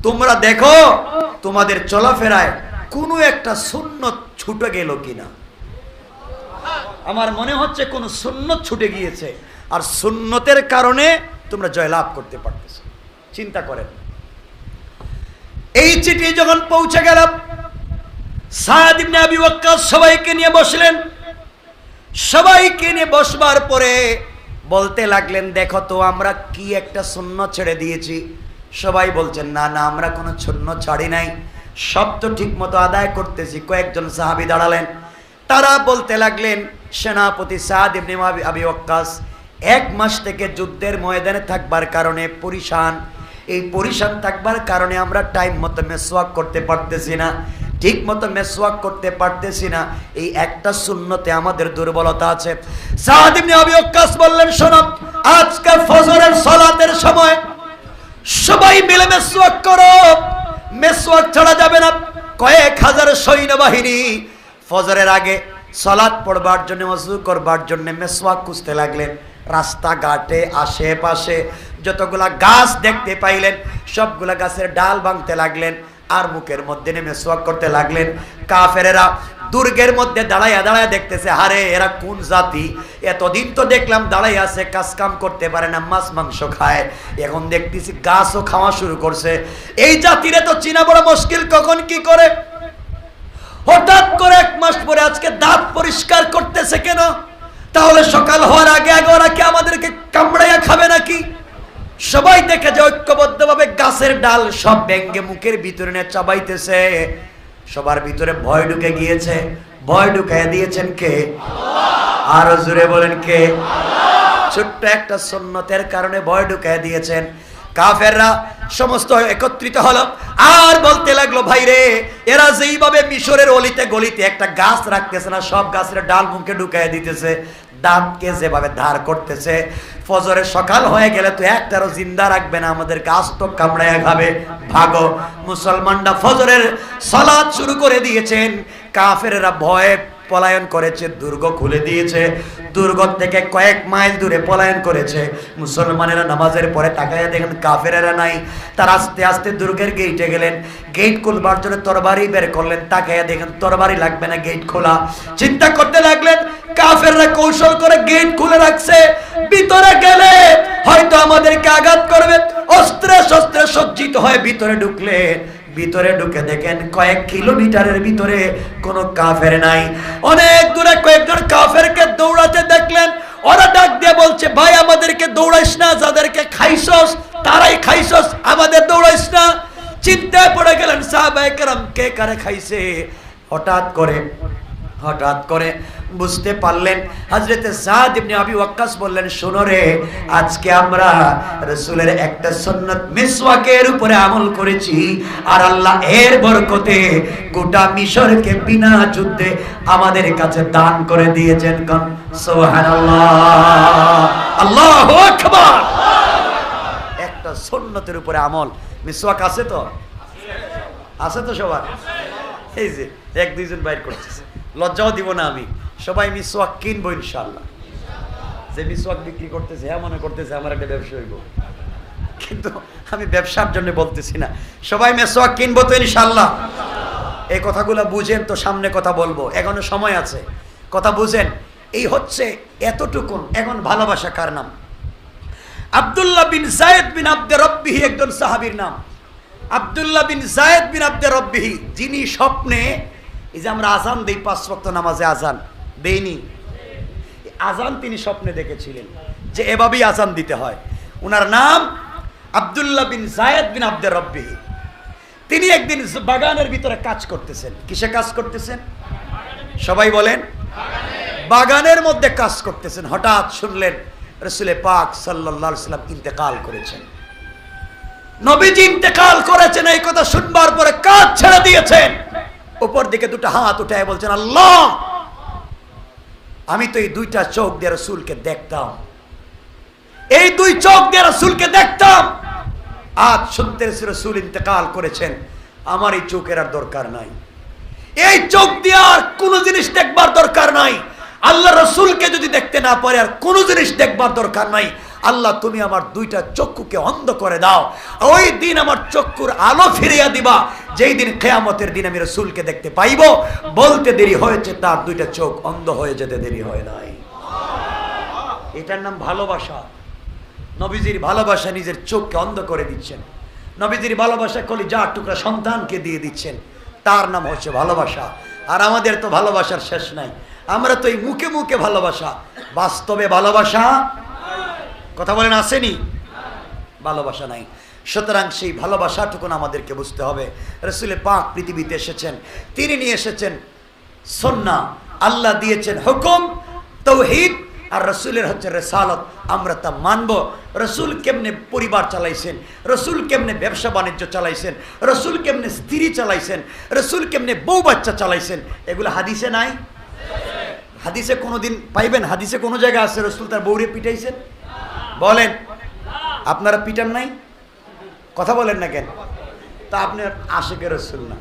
তোমরা দেখো তোমাদের চলাফেরায় কোনো একটা সুন্নত ছুটে গেল কিনা। আমার মনে হচ্ছে কোনো সুন্নত ছুটে গিয়েছে, আর সুন্নতের কারণে তোমরা জয়লাভ করতে পারতেছ। চিন্তা করেন, এই চিঠি যখন পৌঁছে গেল, সাদ ইবনে আবি ওয়াক্কাস সবাইকে নিয়ে বসলেন। সবাইকে নিয়ে বসবার পরে বলতে লাগলেন, দেখো তো আমরা কি একটা সুন্নত ছেড়ে দিয়েছি। সবাই বলছেন, না না, আমরা কোনো সুন্নত ছাড়ি নাই, শব্দ ঠিক মতো আদায় করতেছি। কয়েকজন সাহাবী দাঁড়ালেন, তারা বলতে লাগলেন, সেনাপতি সাদ ইবনে আবি ওয়াক্কাস 1 মাস থেকে যুদ্ধের ময়দানে থাকবার কারণে পরিশান। এই পরিশান থাকবার কারণে আমরা টাইম মতো মেসওয়াক করতে পারতেছি না, ঠিক মতো মেসওয়াক করতে পারতেছি না। এই একটা সুন্নতে আমাদের দুর্বলতা আছে। সাদ ইবনে আবি ওয়াক্কাস বললেন, শোনো, আজকে ফজরের সালাতের সময় সবাই মিলে মেসওয়াক করো। মেসওয়াক ছাড়া যাবে না। কয়েক হাজার সৈন্যবাহিনী ফজরের আগে সালাত পড়বার জন্য, ওযু করবার জন্য মেসওয়াক খুঁজতে লাগলেন। রাস্তাঘাটে আশেপাশে যতগুলা গাছ দেখতে পাইলেন সবগুলা গাছের ডাল ভাঙতে লাগলেন আর মুখের মধ্যে মেসওয়াক করতে লাগলেন। কাফেরেরা দুর্গের মধ্যে দাঁড়াইয়া দাঁড়াইয়া দেখতেছে, হারে এরা কোন জাতি, এতদিন তো দেখলাম দাঁড়াই আছে, কাজ কাম করতে পারে না, মাছ মাংস খায়, এখন দেখতেছি গাছও খাওয়া শুরু করছে। এই জাতিরে তো চিনা বড় মুশকিল, কখন কি করে। হঠাৎ করে 1 মাস পরে আজকে দাঁত পরিষ্কার করতেছে কেন? তাহলে সকাল হওয়ার আগে আগে ওরা কি আমাদেরকে কামড়াইয়া খাবে নাকি? সবাই দেখে যে ঐক্যবদ্ধভাবে গাছের ডাল সব ভেঙে মুখের ভিতরে নিয়ে চাবাইতেছে। সবার ভিতরে ভয় ঢুকে গিয়েছে। ভয় ঢুকাইয়া দিয়েছেন কে? আরো জোরে বলেন কে? ছোট্ট একটা সুন্নতের কারণে ভয় ঢুকাইয়া দিয়েছেন। কাফেররা সমস্ত একত্রিত হলো আর বলতে লাগলো, ভাই রে, এরা যেইভাবে মিশরের অলিতে গলিতে একটা গাছ রাখতেছে না, সব গাছের ডাল মুখে ঢুকাইয়া দিতেছে, দাঁতকে যেভাবে ধার করতেছে, ফজরের সকাল হয়ে গেলে তো একটারও জিন্দা রাখবে না, আমাদের গাছ তো কামড়াইয়া খাবে, ভাগো। মুসলমানরা ফজরের সালাত শুরু করে দিয়েছেন। কাফেরেরা ভয়ে পলায়ন করেছে, দুর্গ খুলে দিয়েছে, দুর্গ থেকে কয়েক মাইল দূরে পলায়ন করেছে। মুসলমানেরা নামাজের পরে তাকাইয়া দেখেন কাফেরেরা নাই। তার আস্তে আস্তে দুর্গের গেটে গেলেন, গেট খুলবার জন্য তরবারি বের করলেন, তাকাইয়া দেখেন তরবারি লাগবে না, গেট খোলা। চিন্তা করতে লাগলেন, কাফেররা কৌশল করে গেট খুলে রাখছে, ভিতরে গেলে হয়তো আমাদেরকে আঘাত করবে। অস্ত্রে শস্ত্রে সজ্জিত হয়ে ভিতরে ঢুকলে, ভিতরে ঢুকে দেখেন কয়েক কিলোমিটারের ভিতরে কোনো কাফের নাই। অনেক দূরে কয়েকজন কাফেরকে দৌড়াতে দেখলেন। ওরা ডাক দিয়ে বলছে, ভাই আমাদেরকে দৌড়াইস না, যাদেরকে খাইছস তারাই খাইছস, আমাদের দৌড়াইস না। চিন্তায় পড়ে গেলেন সাহাবায়ে কেরাম, কে কারে খাইছে। হঠাৎ করে বুঝতে পারলেন। হযরতে সাদ ইবনে আবি ওয়াক্কাস বললেন, শোনো রে, আজকে আমরা রাসূলের একটা সুন্নাত মিসওয়াকের উপরে আমল করেছি, আর আল্লাহ এর বরকতে গোটা মিশরকে বিনা যুদ্ধে আমাদের কাছে দান করে দিয়েছেন। কোন সুবহানাল্লাহ, আল্লাহু আকবার। একটা সুন্নতের উপরে আমল। মিসওয়াক আছে তো? আছে তো সবার? এই যে 1-2 জন বাইর করতেছে, লজ্জাও দিব না আমি। সবাই মিসওয়াক কিনবো ইনশাআল্লাহ। যে মিসওয়াক বিক্রি করতেছে হ্যাঁ মনে করতেছে আমার একটা ব্যবসা হইব, কিন্তু আমি ব্যবসার জন্য বলতেছি না। সবাই মিসওয়াক কিনবো তো ইনশাআল্লাহ। এই কথাগুলো বুঝেন তো, সামনে কথা বলবো, এখনো সময় আছে, কথা বুঝেন। এই হচ্ছে এতটুকুন। এখন ভালোবাসা কার নাম? আব্দুল্লাহ বিন যায়েদ বিন আব্দে রব্বিহি একজন সাহাবীর নাম। আব্দুল্লাহ বিন যায়েদ বিন আব্দে রব্বিহি, যিনি স্বপ্নে, এই যে আমরা আজান দেই 5 ওয়াক্ত নামাজে আজান দেইনি, আজান তিনি স্বপ্নে দেখেছিলেন যে এভাবেই আজান দিতে হয়। ওনার নাম আব্দুল্লাহ বিন যায়েদ বিন আব্দে রব্বিহি। তিনি একদিন বাগানের ভিতরে কাজ করতেছেন। কিসে কাজ করতেছেন? সবাই বলেন। বাগানের মধ্যে কাজ করতেছেন। হঠাৎ শুনলেন রাসূলে পাক সাল্লাল্লাহু আলাইহি ওয়াসাল্লাম ইন্তেকাল করেছেন। নবীজি ইন্তেকাল করেছেন, এই কথা শুনবার পরে কাজ ছেড়ে দিয়েছেন। উপর দিকে 2টা হাত উঠায় বলছেন, আল্লাহ, আমি তো এই 2টা চোখ দিয়ে রাসূলকে দেখতাম, এই 2 চোখ দিয়ে রাসূলকে দেখতাম। আজ শুনতে রাসূল ইন্তেকাল করেছেন, আমার এই চোখের আর দরকার নাই, এই চোখ দিয়ে আর কোনো জিনিস দেখবার দরকার নাই। আল্লাহ রাসূলকে যদি দেখতে না পারে আর কোনো জিনিস দেখবার দরকার নাই। আল্লাহ, তুমি আমার 2টা চক্ষুকে অন্ধ করে দাও। ওই দিন আমার চক্ষুর আলো ফিরিয়ে দিবা, যেই দিন কিয়ামতের দিন আমি রাসূলকে দেখতে পাইব। বলতে দেরি হয়েছে, তার 2টা চোখ অন্ধ হয়ে যেতে দেরি হয় নাই। এটার নাম ভালোবাসা। নবীজির ভালোবাসা নিজের চোখকে অন্ধ করে দিচ্ছেন। নবীজির ভালোবাসা কলিজার টুকরা সন্তানকে দিয়ে দিচ্ছেন, তার নাম হচ্ছে ভালোবাসা। আর আমাদের তো ভালোবাসার শেষ নাই। আমরা তো এই মুখে মুখে ভালোবাসা, বাস্তবে ভালোবাসা, কথা বলেন, আসেনি? ভালোবাসা নাই। সুতরাং সেই ভালোবাসাটুকুন আমাদেরকে বুঝতে হবে। রাসূল পাক পৃথিবীতে এসেছেন, তিনি নিয়ে এসেছেন সুন্নাহ, আল্লাহ দিয়েছেন হুকুম, তাওহীদ, আর রাসূলের হচ্ছে রিসালাত, আমরা তা মানব। রাসূল কেমনে পরিবার চালাইছেন, রাসূল কেমনে ব্যবসা বাণিজ্য চালাইছেন, রাসূল কেমনে স্ত্রী চালাইছেন, রাসূল কেমনে বউ বাচ্চা চালাইছেন, এগুলো হাদিসে নাই? হাদিসে কোনোদিন পাইবেন? হাদিসে কোনো জায়গায় আছে রাসূল তার বউরে পিটাইছেন? বলেন, আপনারা পিটান নাই? কথা বলেন না কেন? তা আপনি আশিকে রাসূল না।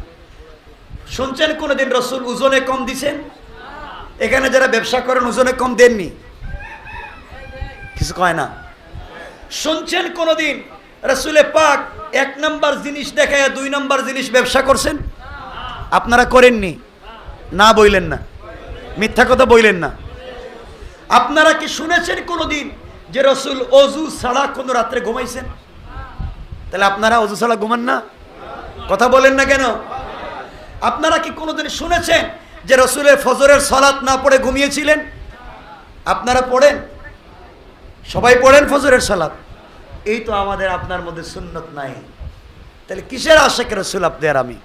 শুনছেন কোনোদিন রাসূল ওজনে কম দিছেন? এখানে যারা ব্যবসা করেন ওজনে কম দেননি? কিছু কয় না। শুনছেন কোনোদিন রাসূলে পাক 1 নাম্বার জিনিস দেখায় 2 নাম্বার জিনিস ব্যবসা করছেন? আপনারা করেননি? না বইলেন না, মিথ্যা কথা বইলেন না। আপনারা কি শুনেছেন কোনোদিন যে রাসূল ওযু ছাড়া কোন রাত্রে ঘুমাইছেন? তাহলে আপনারা ওযু ছাড়া ঘুমান না? কথা বলেন না কেন? আপনারা কি কোনোদিন শুনেছেন যে রাসূলের ফজরের সালাত না পড়ে ঘুমিয়েছিলেন? আপনারা পড়েন? সবাই পড়েন ফজরের সালাত? এই তো আমাদের আপনার মধ্যে সুন্নত নাই। তাহলে কিসের আশিকে রাসূল আপনি আর আমি?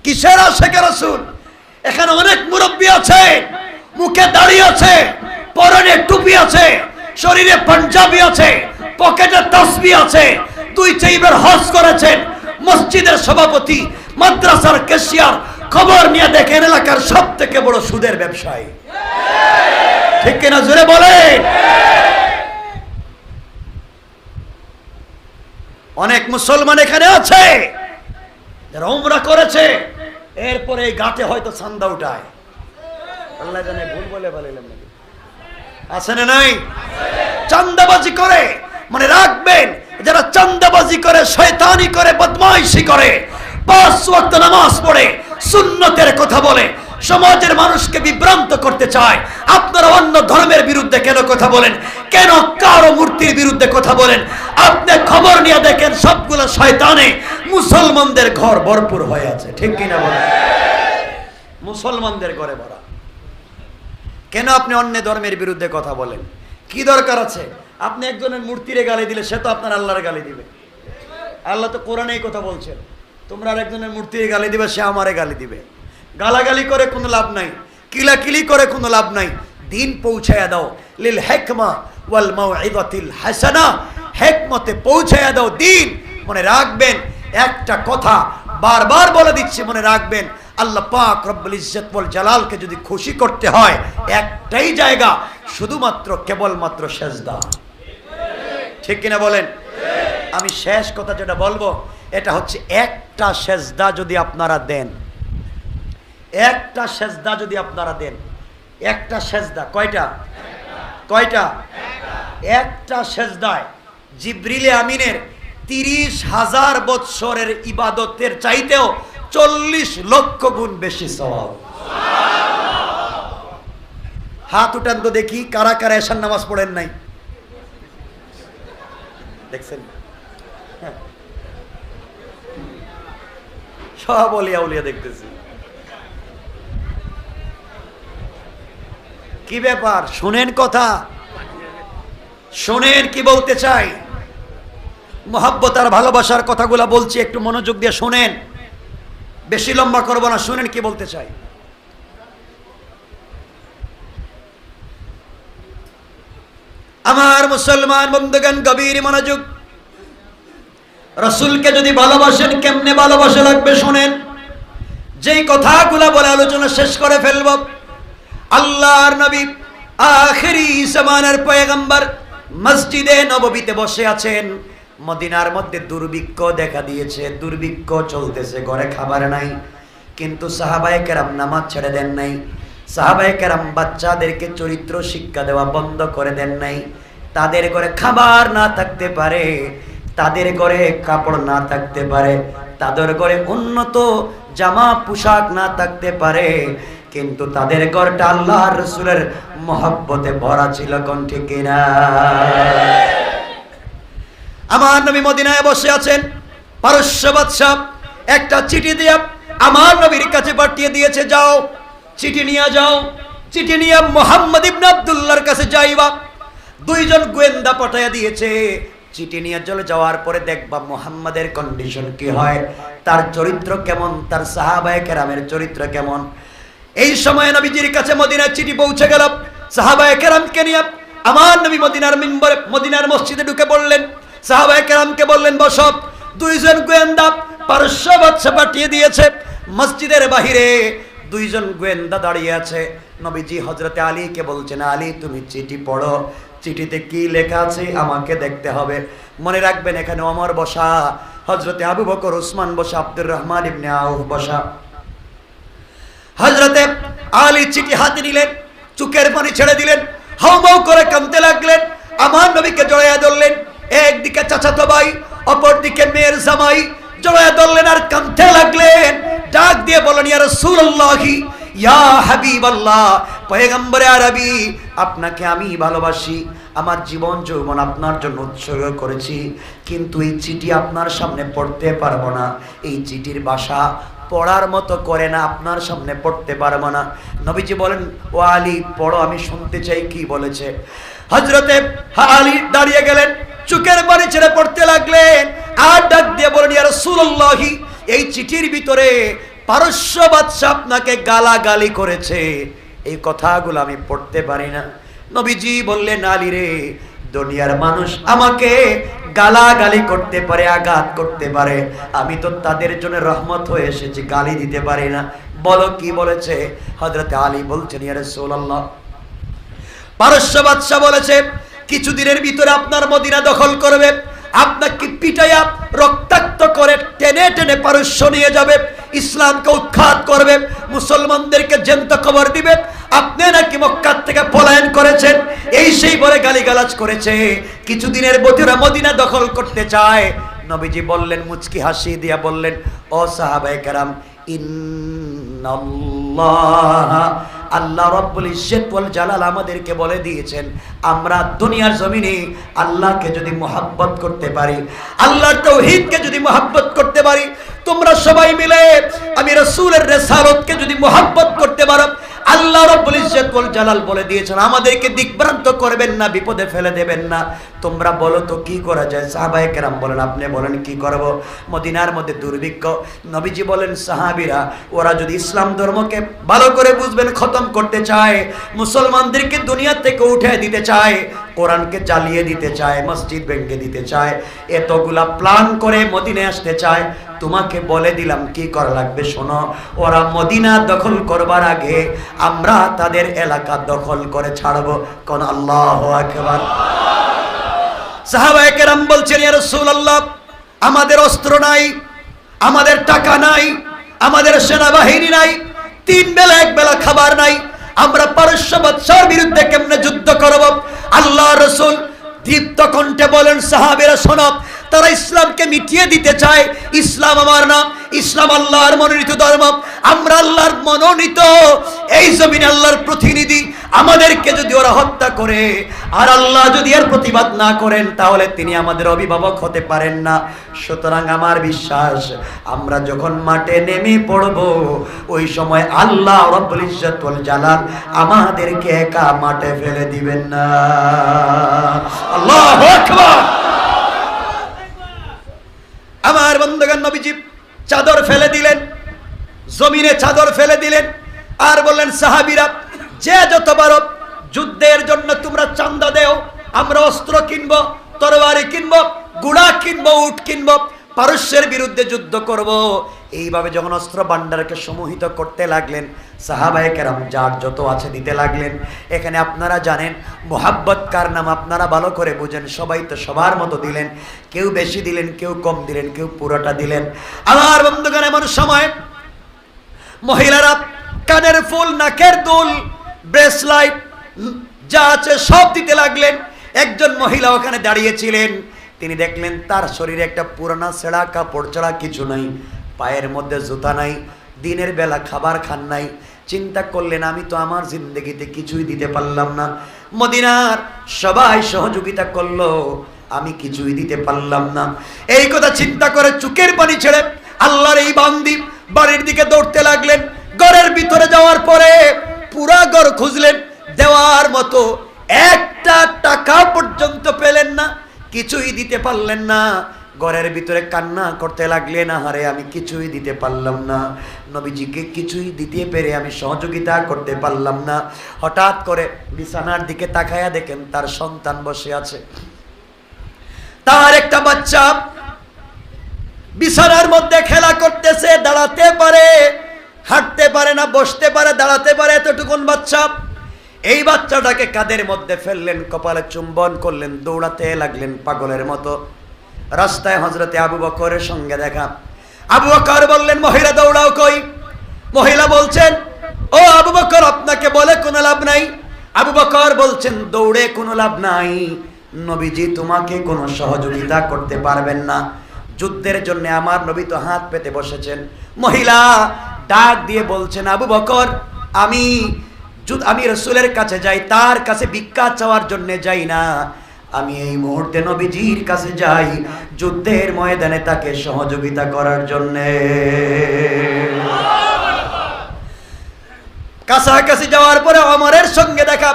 কিসের আশিকে রাসূল? এখানে অনেক মুরব্বি আছে, মুখে দাড়ি আছে, পরনে টুপি আছে, শরীরে পাঞ্জাবি আছে, পকেটে তাসবিহ আছে, 2-4 হজ করেছেন, মসজিদের সভাপতি, মাদ্রাসার ক্যাশিয়ার, খবর নিয়ে দেখেন এলাকার সবথেকে বড় সুদের ব্যবসায়ী। ঠিক কিনা জোরে বলেন? অনেক মুসলমান এখানে আছে যারা উমরা করেছে, এরপরে এই ঘাটে হয়তো চান্দা উঠায়। আল্লাহ জানে ভুল বলে বলিলাম নাকি? আছে না নাই? চান্দাবাজি করে। মনে রাখবেন, যারা চান্দাবাজি করে, শয়তানি করে, বদমাইশি করে, 5 ওয়াক্ত নামাজ পড়ে, সুন্নতের কথা বলে, সমাজের মানুষকে বিভ্রান্ত করতে চায়, আপনারা অন্য ধর্মের বিরুদ্ধে কেন কথা বলেন? কেন কারো মূর্তির বিরুদ্ধে কথা বলেন? আপনি খবর নিয়ে দেখেন সবগুলো শয়তানে মুসলমানদের ঘর ভরপুর হয়ে আছে। ঠিক কিনা বলেন? মুসলমানদের ঘরে ভরা। কেন আপনি অন্য ধর্মের বিরুদ্ধে কথা বলেন? কি দরকার আছে? আপনি একজনের মূর্তিরে গালি দিলে সে তো আপনার আল্লাহর গালি দিবে। আল্লাহ তো কোরআনে এই কথা বলছেন, তোমরা আরেকজনের মূর্তিরে গালি দিবে, সে আমারে গালি দিবে। গালাগালি করে কোনো লাভ নাই, কিলাকিলি করে কোনো লাভ নাই। দিন পৌঁছায়া দাও, লিল হিকমা ওয়াল মাউইযাতিল হাসানা, হিকমতে পৌঁছায়া দাও দিন। মনে রাখবেন একটা কথা বারবার বলে দিচ্ছি, মনে রাখবেন, আল্লাহ পাক রব্বুল ইজ্জত ওয়াল জালালকে যদি খুশি করতে হয় একটাই জায়গা, শুধুমাত্র কেবলমাত্র সেজদা। ঠিক কিনা বলেন? আমি শেষ কথা যেটা বলবো, এটা হচ্ছে একটা সেজদা যদি আপনারা দেন, একটা সেজদা যদি আপনারা দেন, একটা সেজদা, কয়টা? কয়টা? একটা সেজদায় জিবরিলে আমিনের 30,000 বৎসরের ইবাদতের চাইতেও 40 লক্ষ গুণ বেশি সওয়াব। হাত উঠান তো দেখি, কারা কারা এশার নামাজ পড়েন নাই? দেখছেন? সব ওলিয়া উলিয়া দেখতেছি। কি ব্যাপার? শুনেন কথা, শুনেন কি বলতে চাই। মহব্বত আর ভালোবাসার কথাগুলো বলছি, একটু মনোযোগ দিয়ে শুনেন, বেশি লম্বা করব না। শুনেন কি বলতে চাই। আমার মুসলমান বন্ধুগণ, গভীর মনোযোগ। রাসূলকে যদি ভালোবাসেন, কেমনে ভালোবাসা লাগবে শুনেন। যেই কথাগুলো বলে আলোচনা শেষ করে ফেলব। আল্লাহর নবী আখিরি জামানার পয়গম্বর মসজিদে নববীতে বসে আছেন। মদিনার মধ্যে দুর্ভিক্ষ দেখা দিয়েছে, দুর্ভিক্ষ চলতেছে, ঘরে খাবার নাই। কিন্তু সাহাবায়ে কেরাম নামাজ ছেড়ে দেন নাই। সাহাবায়ে কেরাম বাচ্চাদেরকে চরিত্র শিক্ষা দেওয়া বন্ধ করে দেন নাই। তাদের ঘরে খাবার না থাকতে পারে, তাদের ঘরে কাপড় না থাকতে পারে, তাদের ঘরে উন্নত জামা পোশাক না থাকতে পারে, কিন্তু তাদের ঘরটা আল্লাহর রাসূলের মহব্বতে ভরা ছিল। কোন ঠিক কিনা? আমার নবী মদিনায় বসে আছেন। পারস্য বাদশা একটা চিঠি দিয়ে আমার নবীর কাছে পাঠিয়ে দিয়েছে, যাও চিঠি নিয়ে যাও। চিঠি নিয়ে মুহাম্মদ ইবনে আব্দুল্লাহর কাছে যাইবা। 2 জন গোয়েন্দা পাঠিয়ে দিয়েছে। চিঠি নিয়ে চলে যাওয়ার পরে দেখবা মুহাম্মাদের কন্ডিশন কি হয়, তার চরিত্র কেমন, তার সাহাবায়ে কেরামের চরিত্র কেমন। এই সময় নবীজির কাছে মদিনার চিঠি পৌঁছে গেল। সাহাবায়ে কেরামকে নিয়ে আমার নবী মদিনার মিম্বরে মদিনার মসজিদে ঢুকে পড়লেন। সাহাবায়ে কেরামকে বললেন বসো। দুইজন গোয়েন্দা পারস্য বাদশা পাঠিয়ে দিয়েছে। মসজিদের বাহিরে দুইজন গোয়েন্দা দাঁড়িয়ে আছে। নবীজি হযরতে আলীকে বলছেন, আলী তুমি চিঠি পড়ো, চিঠিতে কি লেখা আছে আমাকে দেখতে হবে। মনে রাখবেন এখানে ওমর বসা, হযরতে আবু বকর উসমান বসা, আব্দুর রহমান ইবনে আউফ বসা। হযরতে আলী চিঠি হাতে নিলেন, চোখের পানি ছেড়ে দিলেন, হাউমাউ করে কাঁদতে লাগলেন। আমার নবীকে জড়াইয়া ধরলেন। একদিকে চাচাতো ভাই, অপরদিকে মেয়ের জামাই, জড়াইয়া ধরলেন আর কাঁদতে লাগলেন। ডাক দিয়ে বলেন, ইয়া রাসূলুল্লাহি, ইয়া হাবিবাল্লাহ, পয়গম্বরে আরবি, আপনাকে আমি ভালোবাসি, আমার জীবন যৌবন আপনার জন্য উৎসর্গ করেছি, কিন্তু এই চিঠি আপনার সামনে পড়তে পারবো না। এই চিঠির ভাষা পড়ার মতো করে না, আপনার সামনে পড়তে পারবো না। নবীজি বলেন, ও আলী পড়ো, আমি শুনতে চাই কি বলেছে। হযরতে আলী দাঁড়িয়ে গেলেন, চোখের পানি ছেড়ে পড়তে লাগলেন আর ডাক দিয়ে বলেন, ইয়া রাসূলুল্লাহি, এই চিঠির ভিতরে পারস্য বাদশা আপনাকে গালাগালি করেছে, এই কথাগুলো আমি পড়তে পারি না। নবীজি বললেন, আলী রে, দুনিয়ার মানুষ আমাকে গালাগালি করতে পারে, আঘাত করতে পারে, আমি তো তাদের জন্য রহমত হয়ে এসেছি, গালি দিতে পারি না। বলো কি বলেছে। হযরতে আলী বলছেন, ইয়া রাসূলুল্লাহ, পারস্য বাদশা বলেছে কিছুদিনের ভিতরে আপনার মদিনা দখল করবে, আপনাকে পিটাইয়া রক্তাক্ত করে টেনে টেনে পারস্য নিয়ে যাবে, ইসলামকে উৎখাত করবে, মুসলমানদেরকে জ্যান্ত কবর দিবে। আপনি নাকি মক্কা থেকে পলায়ন করেছেন, এই সেই বলে গালিগালাজ করেছে। কিছুদিনের ভিতরে মদিনা দখল করতে চায়। নবীজি বললেন, মুচকি হাসি দিয়া বললেন, ও সাহাবায়ে কেরাম, ইন্নাল্লাহ, আল্লাহ রাব্বুল ইজ্জত ওয়াল জালাল আমাদেরকে বলে দিয়েছেন, আমরা দুনিয়ার জমিনে আল্লাহকে যদি মহব্বত করতে পারি, আল্লাহর তাওহীদকে যদি মহব্বত করতে পারি, তোমরা সবাই মিলে আমি রাসূলের রিসালাতকে যদি মহব্বত করতে পারো, আল্লাহ রাব্বুল ইজ্জত ওয়াল জালাল বলে দিয়েছেন আমাদেরকে দিকভ্রান্ত করবেন না, বিপদে ফেলে দেবেন না। তোমরা বলো তো কি করা যায়। সাহাবায়ে কেরাম বলেন, আপনি বলেন কি করব। মদিনার মধ্যে দুর্ভিক্ষ। নবীজি বলেন, সাহাবীরা ওরা যদি ইসলাম ধর্মকে ভালো করে বুঝবেন, খতম করতে চায়, মুসলমানদেরকে দুনিয়া থেকে উঠে দিতে চায়, কোরআনকে জ্বালিয়ে দিতে চায়, মসজিদ ভেঙে দিতে চায়, এতগুলা প্ল্যান করে মদিনায় আসতে চায়, তোমাকে বলে দিলাম কি করা লাগবে শোনো। ওরা মদিনা দখল করবার আগে আমরা তাদের এলাকা দখল করে ছাড়বো। কোন আল্লাহু আকবার। সাহাবায়ে কেরাম বলছেন, ইয়া রাসূলুল্লাহ, আমাদের অস্ত্র নাই, আমাদের টাকা নাই, আমাদের সেনাবাহিনী নাই, 3 বেলা 1 বেলা খাবার নাই, আমরা পারস্য বাদশার বিরুদ্ধে কেমনে যুদ্ধ করব। আল্লাহ রাসূল দীপ্ত কণ্ঠে বলেন, সাহাবীরা শোনো, তারা ইসলামকে মিটিয়ে দিতে চায়। ইসলাম আমার নাম, ইসলাম আল্লাহর মনোনীত ধর্ম, আমরা আল্লাহর মনোনীত, এই জমিনে আল্লাহর প্রতিনিধি। আমাদেরকে যদি ওরা হত্যা করে আর আল্লাহ যদি এর প্রতিবাদ না করেন, তাহলে তিনি আমাদের অভিভাবক হতে পারেন না। সুতরাং আমার বিশ্বাস, আমরা যখন মাঠে নেমে পড়ব, ওই সময় আল্লাহ রাব্বুল ইজ্জত ওয়াল জালাল আমাদেরকে একা মাঠে ফেলে দিবেন না। আল্লাহু আকবার। আমার বন্ধুগণ, নবীজি চাদর ফেলে দিলেন, জমিনে চাদর ফেলে দিলেন আর বললেন, সাহাবীরা যে যত পারো যুদ্ধের জন্য তোমরা চাঁদা দেও, আমরা অস্ত্র কিনবো, তরবারি কিনবো, ঘোড়া কিনবো, উট কিনবো, পারস্যের বিরুদ্ধে যুদ্ধ করব। এইভাবে যখন অস্ত্র ভান্ডারকে সমুহিত করতে লাগলেন, সাহাবায়ে কেরাম যার যত আছে দিতে লাগলেন। এখানে আপনারা জানেন মোহাব্বত কার নাম, আপনারা ভালো করে বুঝেন। সবাই তো সবার মতো দিলেন, কেউ বেশি দিলেন, কেউ কম দিলেন, কেউ পুরোটা দিলেন। আমার বন্ধুগণ, এমন সময় মহিলারা কানের ফুল, নাকের দুল, ব্রেসলাইট যা আছে সব দিতে লাগলেন। একজন মহিলা ওখানে দাঁড়িয়েছিলেন, তিনি দেখলেন তার শরীরে একটা পুরানা ছেঁড়া কাপড় ছাড়া কিছু নাই, পায়ের মধ্যে জুতা নাই, দিনের বেলা খাবার খান নাই। চিন্তা করলেন, আমি তো আমার জিন্দেগিতে কিছুই দিতে পারলাম না। মদিনার সবাই সহযোগিতা করলো, আমি কিছুই দিতে পারলাম না। এই কথা চিন্তা করে চোখের পানি ছেড়ে আল্লাহর এই বান্দি বাড়ির দিকে দৌড়তে লাগলেন। ঘরের ভিতরে যাওয়ার পরে পুরা ঘর খুঁজলেন, দেওয়ার মতো একটা টাকা পর্যন্ত পেলেন না। কিছুই দিতে পারলেন না। ঘরের ভিতরে কান্না করতে লাগলেন, আহারে আমি কিছুই দিতে পারলাম না, নবীজিকে কিছুই দিতে পেরে আমি সহযোগিতা করতে পারলাম না। হঠাৎ করে বিছানার দিকে তাকায়া দেখেন তার সন্তান বসে আছে। তার একটা বাচ্চা বিছানার মধ্যে খেলা করতেছে, দাঁড়াতে পারে, হাঁটতে পারে না, বসতে পারে, দাঁড়াতে পারে, এতটুকুন বাচ্চা। এই বাচ্চাটাকে কাঁধের মধ্যে ফেললেন, কপালে চুম্বন করলেন, দৌড়াতে লাগলেন পাগলের মতো। রাস্তায় হযরতে আবু বকরের সঙ্গে দেখা। আবু বকর বললেন, মহিলা দৌড়াও কই? মহিলা বলছেন, ও আবু বকর, আপনাকে বলে কোনো লাভ নাই। আবু বকর বলছেন, দৌড়ে কোনো লাভ নাই, নবীজি তোমাকে কোনো সহযোগিতা করতে পারবেন না। যুদ্ধের জন্য আমার নবী তো হাত পেতে বসেছেন। মহিলা ডাক দিয়ে বলছেন, আবু বকর, আমি রাসূলের কাছে যাই, তার কাছে ভিক্ষা চাওয়ার জন্য যাই না, আমি এই মুহূর্তে নবীজির কাছে যাই যুদ্ধের ময়দানে তাকে সহযোগিতা করার জন্য। কাছাকাছি যাওয়ার পরে ওমরের সঙ্গে দেখা।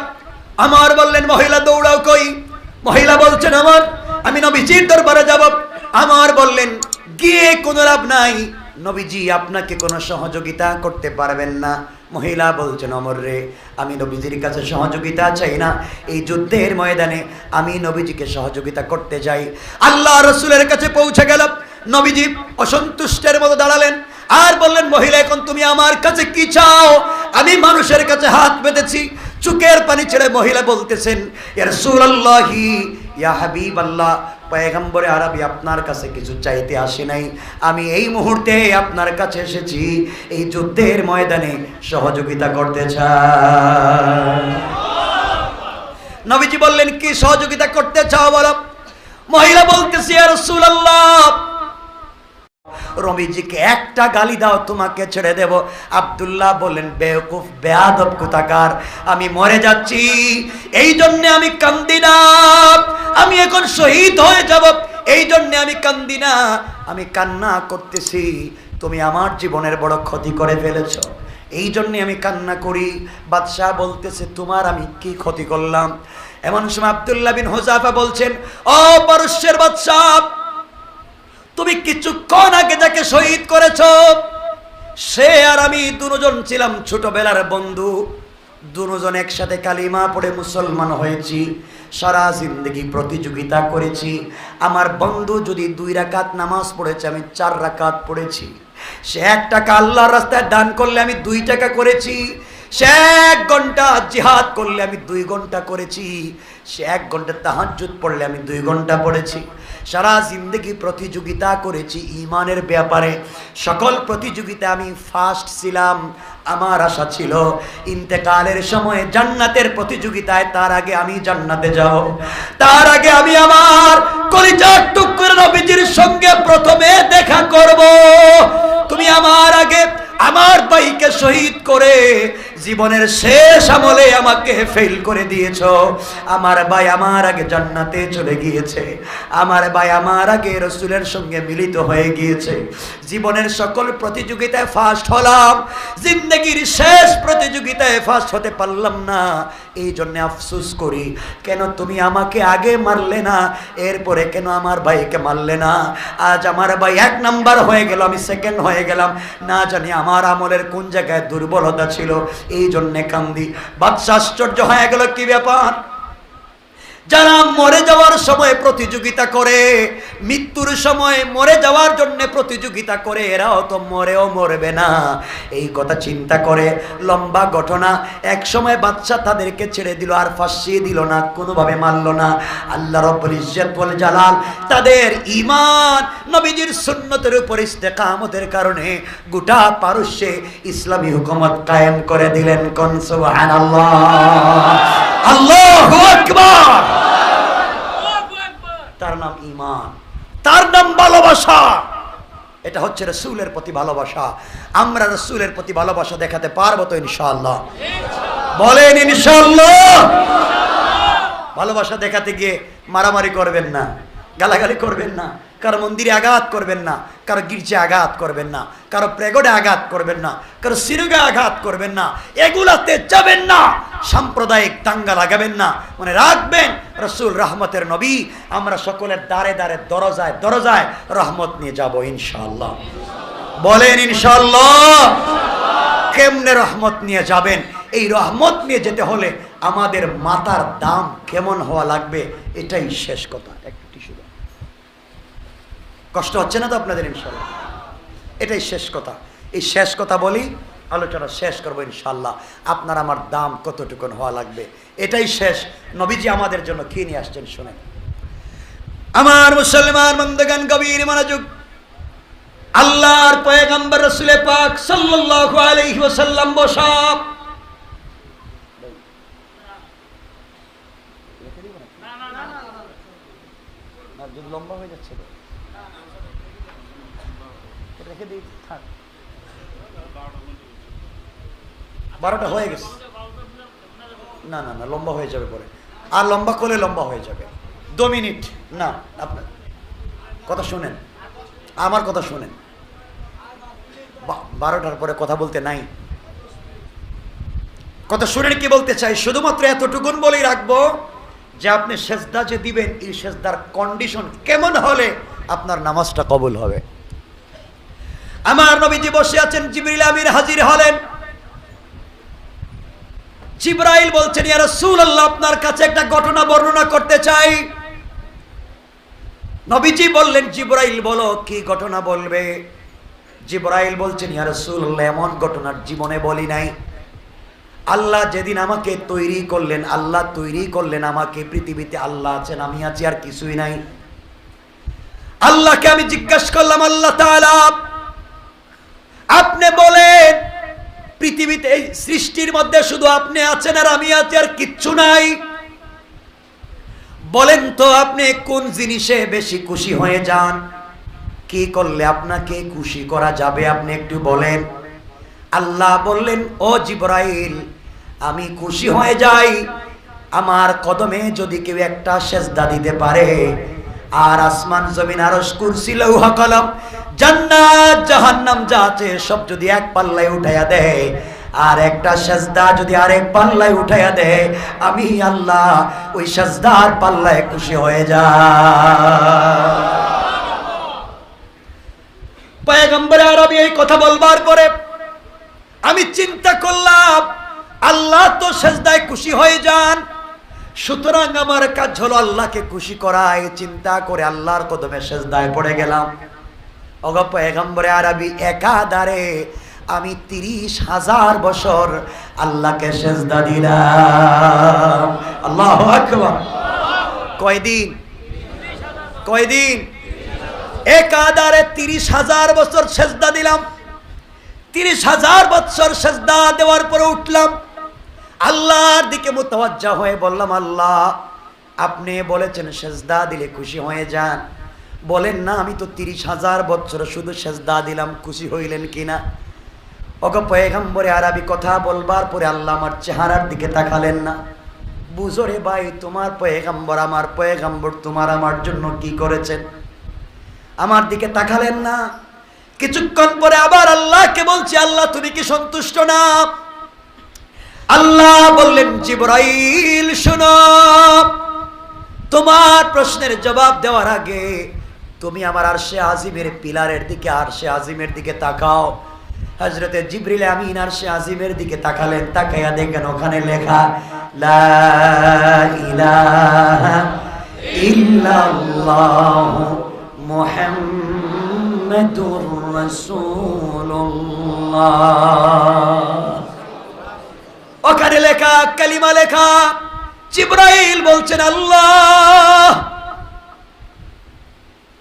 ওমর বললেন, মহিলা দৌড়াও কই? মহিলা বলছেন, আমি নবীজির দরবারে যাব। ওমর বললেন, গিয়ে কোনো লাভ নাই, নবীজি আপনাকে কোনো সহযোগিতা করতে পারবেন না। মহিলা বলছেন, ওমর রে, আমি নবীজির কাছে সহযোগিতা চাই না, এই যুদ্ধের ময়দানে আমি নবীজিকে সহযোগিতা করতে যাই। আল্লাহ রাসূলের কাছে পৌঁছে গেল। নবীজি অসন্তুষ্টের মতো দাঁড়ালেন আর বললেন, মহিলা, এখন তুমি আমার কাছে কি চাও? আমি মানুষের কাছে হাত পেতেছি। চোখের পানি ছেড়ে মহিলা বলতেছেন, ইয়া রাসূলুল্লাহি, ইয়া হাবিবাল্লাহ, পয়গম্বরে আরবি, আপনার কাছে কিছু চাইতে আসি নাই, আমি এই মুহূর্তে আপনার কাছে এসেছি এই যুদ্ধের ময়দানে সহযোগিতা করতে চাই। নবীজি বললেন, কি সহযোগিতা করতে চাও বলো? মহিলা বলতেছে, ইয়া রাসূলুল্লাহ, নবীজিকে একটা গালি দাও, তোমাকে ছেড়ে দেব। আব্দুল্লাহ বললেন, বেওকুফ, বেয়াদব কোথাকার, আমি মরে যাচ্ছি, এই জন্য আমি কান্দি না, আমি এখন শহীদ হয়ে যাব, এই জন্য আমি কান্দি না, আমি কান্না করতেছি তুমি আমার জীবনের বড় ক্ষতি করে ফেলেছ, এই জন্য আমি কান্না করি। বাদশাহ বলতেছে, তোমার আমি কি ক্ষতি করলাম? এমন সময় আব্দুল্লাহ বিন হুযাফা বলছেন, ও পারস্যের বাদশাহ, তুমি কিছুক্ষণ আগে যাকে শহীদ করেছ, সে আর আমি দুজন ছিলাম ছোটবেলার বন্ধু, দুজন একসাথে কালিমা পড়ে মুসলমান হয়েছি, সারা জিন্দেগি প্রতিযোগিতা করেছি। আমার বন্ধু যদি 2 রাকাত নামাজ পড়েছে, আমি 4 রাকাত পড়েছি। সে 1 টাকা আল্লাহর রাস্তায় দান করলে আমি 2 টাকা করেছি। সে 1 ঘন্টা জিহাদ করলে আমি 2 ঘন্টা করেছি। সে 1 ঘন্টা তাহাজ্জুদ পড়লে আমি 2 ঘন্টা পড়েছি। সারা জিন্দেগি প্রতিযোগিতা করেছি ঈমানের ব্যাপারে, সকল প্রতিযোগিতা আমি ফার্স্ট ছিলাম। আমার আশা ছিল ইন্তেকালের সময় জান্নাতের প্রতিযোগিতায়, তার আগে আমি জান্নাতে যাব, তার আগে আমি আমার কলিজার টুকরা নবীজির সঙ্গে প্রথমে দেখা করব। তুমি আমার আগে আমার ভাইকে শহীদ করে জীবনের শেষ আমলে আমাকে ফেল করে দিয়েছো। আমার ভাই আমার আগে জান্নাতে চলে গিয়েছে, আমার ভাই আমার আগে রাসূলের সঙ্গে মিলিত হয়ে গিয়েছে। জীবনের সকল প্রতিযোগিতায় ফার্স্ট হলাম, জিন্দেগির শেষ প্রতিযোগিতায় ফার্স্ট হতে পারলাম না, এই জন্য আফসোস করি। কেন তুমি আমাকে আগে মারলে না, এরপরে কেন আমার ভাইকে মারলে না? আজ আমার ভাই 1 নাম্বার হয়ে গেল, আমি সেকেন্ড হয়ে গেলাম, না জানি আমার আমলের কোন জায়গায় দুর্বলতা ছিল, এই জন্যে কান্দি। বাদশা আশ্চর্য হয়ে গেল, কি ব্যাপার? যারা মরে যাওয়ার সময় প্রতিযোগিতা করে, মৃত্যুর সময় মরে যাওয়ার জন্য প্রতিযোগিতা করে, এরাও তো মরেও মরবে না, এই কথা চিন্তা করে। লম্বা ঘটনা। এক সময় বাদশা তাদেরকে ছেড়ে দিল, আর ফাঁসিয়ে দিল না, কোনোভাবে মারল না। আল্লাহ রাব্বুল ইজ্জত ওয়াল জালাল তাদের ঈমান নবীজির সুন্নতের উপর ইস্তেকামতের কারণে গোটা পারস্যে ইসলামী হুকুমত কায়েম করে দিলেন। কোন সুবহানাল্লাহ, আল্লাহু আকবার। তার নাম ঈমান, তার নাম ভালোবাসা। এটা হচ্ছে রাসূলের প্রতি ভালোবাসা। আমরা রাসূলের প্রতি ভালোবাসা দেখাতে পারবো তো ইনশাআল্লাহ? বলেন ইনশাআল্লাহ। ভালোবাসা দেখাতে গিয়ে মারামারি করবেন না, গালাগালি করবেন না, কারো মন্দিরে আঘাত করবেন না, কারো গির্জে আঘাত করবেন না, কারো প্রেগডে আঘাত করবেন না, কারো সিরুগে আঘাত করবেন না, এগুলাতে যাবেন না, সাম্প্রদায়িক দাঙ্গা লাগাবেন না। মনে রাখবেন রাসূল রহমতের নবী, আমরা সকলের দ্বারে দ্বারে দরজায় দরজায় রহমত নিয়ে যাব ইনশাআল্লাহ। বলেন ইনশাআল্লাহ। কেমনে রহমত নিয়ে যাবেন? এই রহমত নিয়ে যেতে হলে আমাদের মাথার দাম কেমন হওয়া লাগবে, এটাই শেষ কথা। একটু টিস্যু দাও, কষ্ট হচ্ছে না তো আপনাদের? ইনশাআল্লাহ এটাই শেষ কথা। এই শেষ কথা বলি, আলোচনা শেষ করবো ইনশাআল্লাহ। আপনার আমার দাম কতটুকুন হওয়া লাগবে, এটাই শেষ। নবীজি আমাদের জন্য কি নিয়ে আসছেন শুনেন। আমার মুসলমান বন্ধুগণ, গভীর মনোযোগ। আল্লাহর পয়গম্বর রাসূল পাক সাল্লাল্লাহু আলাইহি ওয়াসাল্লাম বসা, লম্বা হয়ে যাচ্ছে, রেখে দিই, থাক। 12টা হয়ে গেছে। না না না, লম্বা হয়ে যাবে পরে, আর লম্বা করলে লম্বা হয়ে যাবে। 2 মিনিট না, আপনার কথা শুনেন, আমার কথা শুনেন। 12টার পরে কথা বলতে নাই, কথা শুনেন কি বলতে চাই। শুধুমাত্র এতটুকুন বলেই রাখবো যে আপনি সেজদা যে দিবেন, এই সেজদার কন্ডিশন কেমন হলে আপনার নামাজটা কবুল হবে। আমার নবীজি বসে আছেন, জিবরিল আমিন হাজির হলেন। জিবরাইল বলছেন, ইয়া রাসূলুল্লাহ, আপনার কাছে একটা ঘটনা বর্ণনা করতে চাই। নবীজি বললেন, জিবরাইল বলো, কি ঘটনা বলবে? জিবরাইল বলছেন, ইয়া রাসূলুল্লাহ, এমন ঘটনার জীবনে বলি নাই। আল্লাহ যেদিন আমাকে তৈরি করলেন, আল্লাহ তৈরি করলেন আমাকে, পৃথিবীতে আল্লাহ আছেন, আমি আছি, আর কিছুই নাই। আল্লাহকে আমি জিজ্ঞাসা করলাম, আল্লাহ তাআলা আপনি বলেন পৃথিবীতে এই সৃষ্টির মধ্যে শুধু আপনি আছেন আর আমি আছি, আর কিচ্ছু নাই। বলেন তো আপনি কোন জিনিসে বেশি খুশি হয়ে যান? কি করলে আপনাকে খুশি করা যাবে, আপনি একটু বলেন। আল্লাহ বললেন, ও জিবরাইল, আমি খুশি হয়ে যাই আমার কদমে যদি কেউ একটা সেজদা দিতে পারে, আর আসমান জমিন আরশ কুরসি লৌহ কলম জান্নাত জাহান্নাম যা আছে সব যদি এক পাল্লায় উঠাইয়া দেয়, আর একটা সেজদা যদি আরেক পাল্লায় উঠাইয়া দেয়, আমি আল্লাহ ওই সেজদার পাল্লায় খুশি হয়ে যাই। পয়গম্বর আরবি এই কথা বলবার পরে আমি চিন্তা করলাম, আল্লাহ তো সেজদায় খুশি হয়ে যান, সুতরাং আমার কাজ হলো আল্লাহকে খুশি করা। এই চিন্তা করে আল্লাহর কদমে সেজদায় পড়ে গেলাম। ওগো পয়গম্বর আরবি, একাধারে আমি 30,000 বছর আল্লাহকে সেজদা দিলাম। আল্লাহু আকবার। কয়দিন? কয়দিন? একাধারে 30,000 বছর সেজদা দিলাম। 30,000 বছর সেজদা দেওয়ার পরে উঠলাম, আল্লাহর দিকে মুতাওয়াজ্জা হয়ে বললাম, আল্লাহ আপনি বলেছেন সেজদা দিলে খুশি হয়ে যান, বলেন না আমি তো 30,000 বছর শুধু সেজদা দিলাম, খুশি হইলেন কিনা? ওগো পয়গম্বরে আরবি কথা বলবার পরে আল্লাহ আমার চেহারার দিকে তাকালেন না। বুঝো রে ভাই, তোমার পয়গম্বর, আমার পয়গম্বর তোমার আমার জন্য কি করেছেন? আমার দিকে তাকালেন না। কিছুক্ষণ পরে আবার আল্লাহকে বলছি, আল্লাহ তুমি কি সন্তুষ্ট না? আল্লাহ বললেন, জিবরাইল শোনো, তোমার প্রশ্নের জবাব দেওয়ার আগে তুমি আমার আরশে আজিমের পিলারের দিকে, আরশে আজিমের দিকে তাকাও। হযরতে জিবরিল আমিন আরশে আজিমের দিকে তাকালেন, তাকায়া দেখেন ওখানে লেখা লা ইলাহা ইল্লাল্লাহ মুহাম্মাদুর রাসূলুল্লাহ। ওখানে লেখা, কালিমা লেখা। জিবরাইল বলছেন, আল্লাহ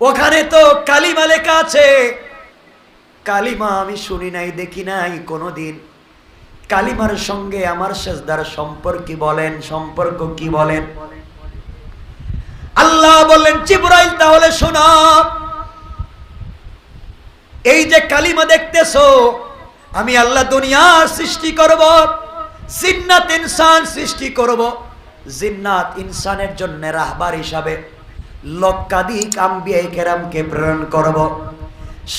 ওখানে তো কালিমা লেখা আছে, কালিমা আমি শুনি নাই, দেখি নাই কোনোদিন। কালিমার সঙ্গে আমার সেজদার সম্পর্ক বলেন, সম্পর্ক কি বলেন? আল্লাহ বললেন, জিবরাইল তাহলে শোনো, এই যে কালিমা দেখতেছো, আমি আল্লাহ দুনিয়ার সৃষ্টি করব, জিন্নাত ইনসান সৃষ্টি করব। জিন্নাত ইনসানের জন্য রাহবার হিসাবে, লক্ষাধিক আম্বিয়া কেরামকে প্রেরণ করব।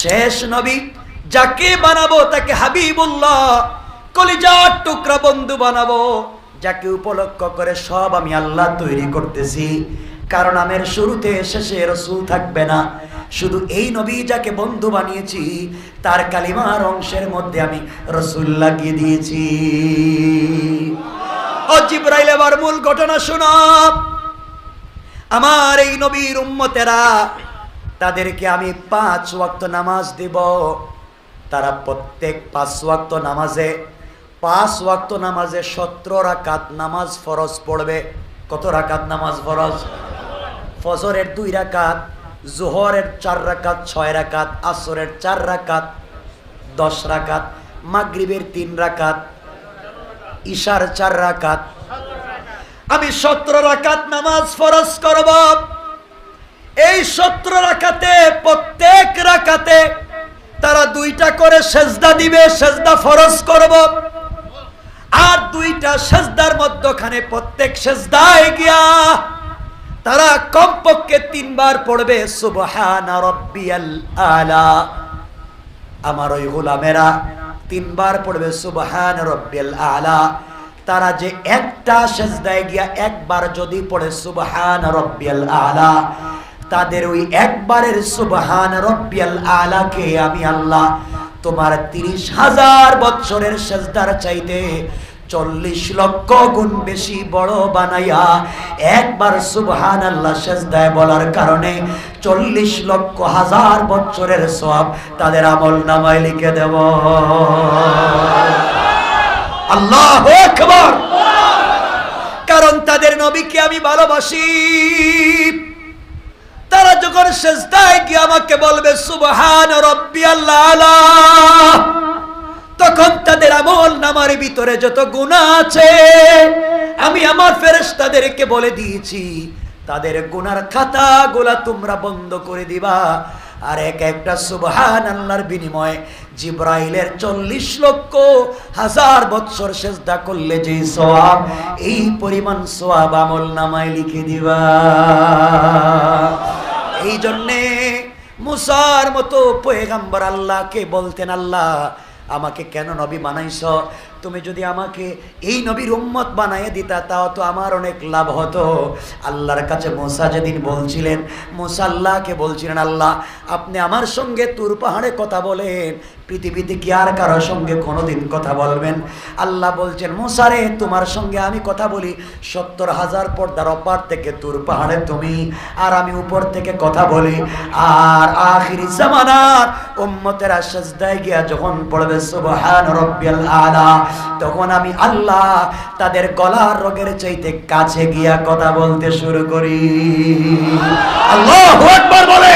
শেষ নবী যাকে বানাবো তাকে হাবিবুল্লাহ, কলিজার টুকরা বন্ধু বানাবো, যাকে উপলক্ষ করে সব আমি আল্লাহ তৈরি করতেছি। কারণ আমের শুরুতে শেষে রাসূল থাকবে না, শুধু এই নবী যাকে বন্ধু বানিয়েছি তার কালিমার অংশের মধ্যে আমি রাসূল লাগিয়ে দিয়েছি। ও জিবরাইল, এবার মূল ঘটনা শোনো। আমার এই নবীর উম্মতেরা, তাদেরকে আমি 5 ওয়াক্ত নামাজ দেব। তারা প্রত্যেক 5 ওয়াক্ত নামাজে 17 রাকাত নামাজ ফরজ পড়বে। কত রাকাত নামাজ ফরজ? ফজরের 2 রাকাত, জোহরের 4 রাকাত 6 রাকাত, আসরের 4 রাকাত 10 রাকাত, মাগরিবের 3 রাকাত, ইশার 4 রাকাত। আমি 17 রাকাত নামাজ ফরজ করব। এই 17 রাকাতে প্রত্যেক রাকাতে তারা 2টা করে সেজদা দিবে, সেজদা ফরজ করব। আর 2টা সেজদার মধ্যখানে প্রত্যেক সেজদায় গিয়া তারা কমপক্ষে 3 বার পড়বে সুবহানা রাব্বিয়াল আলা। আমার ওই গোলামেরা 3 বার পড়বে সুবহানা রাব্বিয়াল আলা। তারা যে একটা সেজদায় গিয়া একবার যদি পড়ে সুবহানা রাব্বিয়াল আলা, তাদের ওই একবারের সুবহানা রাব্বিয়াল আলাকে আমি আল্লাহ তোমার 30,000 বছরের সেজদার চাইতে 40 লক্ষ গুণ বেশি বড় বানাইয়া একবার সুবহানাল্লাহ সেজদায় বলার কারণে 40 লক্ষ হাজার বছরের সওয়াব তাদের আমল নামায় লিখে দেব। আল্লাহু আকবার। কারণ তাদের নবীকে আমি ভালোবাসি। তারা যখন সেজদায় গিয়ে আমাকে বলবে সুবহানা রাব্বিয়াল আলা, তখন তাদের আমল নামার ভিতরে যত গুনাহ আছে আমি আমার ফেরেশতাদেরকে বলে দিয়েছি, তাদের গুনার খাতাগুলা তোমরা বন্ধ করে দিবা। আর একটা সুবহানাল্লাহর বিনিময়ে জিবরাইলের 40 লক্ষ হাজার বছর সেজদা করলে যে সওয়াব, এই পরিমাণ সওয়াব আমল নামায় লিখে দিবা। এই জন্যে মুসার মতো পয়গম্বর আল্লাহকে বলতেন, আল্লাহ আমাকে কেন নবী বানাইছ? তুমি যদি আমাকে এই নবীর উম্মত বানাইয়ে দিতা তাও তো আমার অনেক লাভ হতো। আল্লাহর কাছে মুসা যেদিন বলছিলেন, মুসা আল্লাহকে বলছিলেন, আল্লাহ আপনি আমার সঙ্গে তুর পাহাড়ে কথা বলেন, পৃথিবীতে কি আর কারোর সঙ্গে কোনোদিন কথা বলবেন? আল্লাহ বলছেন, মুসা রে তোমার সঙ্গে আমি কথা বলি 70,000 পর্দার অপার থেকে তুর পাহাড়ে তুমি, আর আমি উপর থেকে কথা বলি। আর আখিরি জামানার উম্মতেরা সিজদায় গিয়া যখন পড়বে সুবহান রাব্বিয়াল আলা, তখন আমি আল্লাহ তাদের গলার রগের চাইতে কাছে গিয়া কথা বলতে শুরু করি। আল্লাহু আকবার বলে।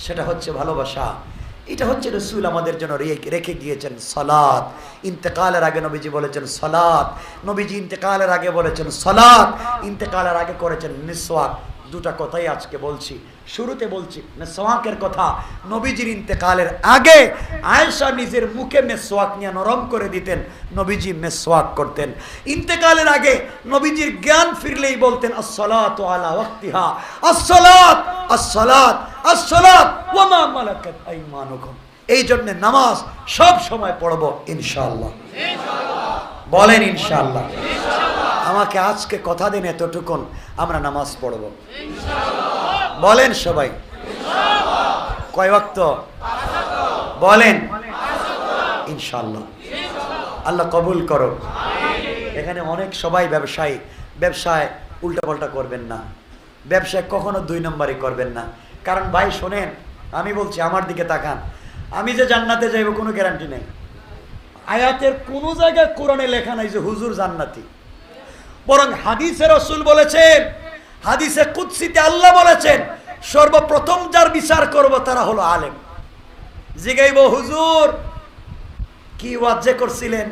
সেটা হচ্ছে ভালোবাসা। এটা হচ্ছে রাসূল আমাদের জন্য রেখে গিয়েছেন সালাত। ইন্তেকালের আগে নবীজি বলেছেন সালাত, নবীজি ইন্তেকালের আগে বলেছেন সালাত, ইন্তেকালের আগে করেছেন মিসওয়াক। 2টা কথাই আজকে বলছি। শুরুতে বলছি মিসওয়াকের কথা। নবীজির ইন্তেকালের আগে আয়েশা নিজের মুখে মিসওয়াক নিয়ে নরম করে দিতেন, নবীজি মিসওয়াক করতেন। ইন্তেকালের আগে নবীজির জ্ঞান ফিরলেই বলতেন আসসালাতু আলা ওয়াক্তিহা, আসসালাত আসসালাত আসসালাত ওয়া মা মালাকাত আইমানুকুম। এই জন্য নামাজ সব সময় পড়ব ইনশাআল্লাহ। বলেন ইনশাআল্লাহ। আমাকে আজকে কথা দিন এতটুকুন, আমরা নামাজ পড়ব বলেন সবাই। কয় ওয়াক্ত বলেন? ইনশাআল্লাহ। আল্লাহ কবুল করো। এখানে অনেক সবাই ব্যবসায়ী, ব্যবসায় উল্টাপাল্টা করবেন না, ব্যবসায় কখনো 2 নম্বরই করবেন না। কারণ ভাই শোনেন, আমি বলছি আমার দিকে তাকান, আমি যে জান্নাতে যাইব কোনো গ্যারান্টি নেই। আয়াতের কোনো জায়গায় কোরআনে লেখা নাই যে হুজুর জান্নাতি, বরং হাদিসে রাসূল বলেছেন, হাদিসে কুদসিতে আল্লাহ বলেছেন সর্বপ্রথম যার বিচার করব তারা হলো আলেম। জিগাইব হুজুর কি ওয়াজ করছিলেন,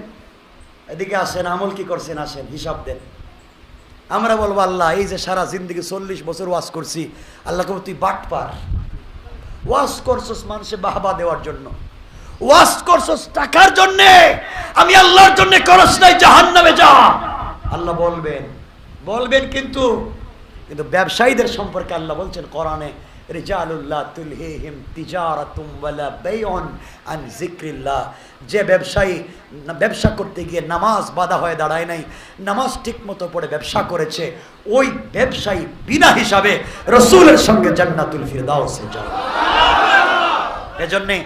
এদিকে আসেন, আমল কি করছেন, আসেন হিসাব দেন। আমরা বলবো আল্লাহ এই যে সারা জিন্দগি 40 বছর ওয়াজ করছি, আল্লাহ কব তুই বাটপার, ওয়াজ করছস মানুষে বাহবা দেওয়ার জন্য, ওয়াজ করছস টাকার জন্য, আমি আল্লাহর জন্য করস নাই, জাহান্নামে যা। আল্লাহ বলবেন কিন্তু কিন্তু ব্যবসায়ীদের সম্পর্কে আল্লাহ বলছেন কোরআনে, রিজালুল্লাহ তুলহিহিম তিজারাতুম ওয়ালা বাইউন আন যিকরিল্লাহ, যে ব্যবসায়ী ব্যবসা করতে গিয়ে নামাজ বাধা হয়ে দাঁড়ায় নাই, নামাজ ঠিকমতো পড়ে ব্যবসা করেছে, ওই ব্যবসায়ী বিনা হিসাবে রাসূলের সঙ্গে জান্নাতুল ফিরদাউসে যাবে। এজন্যে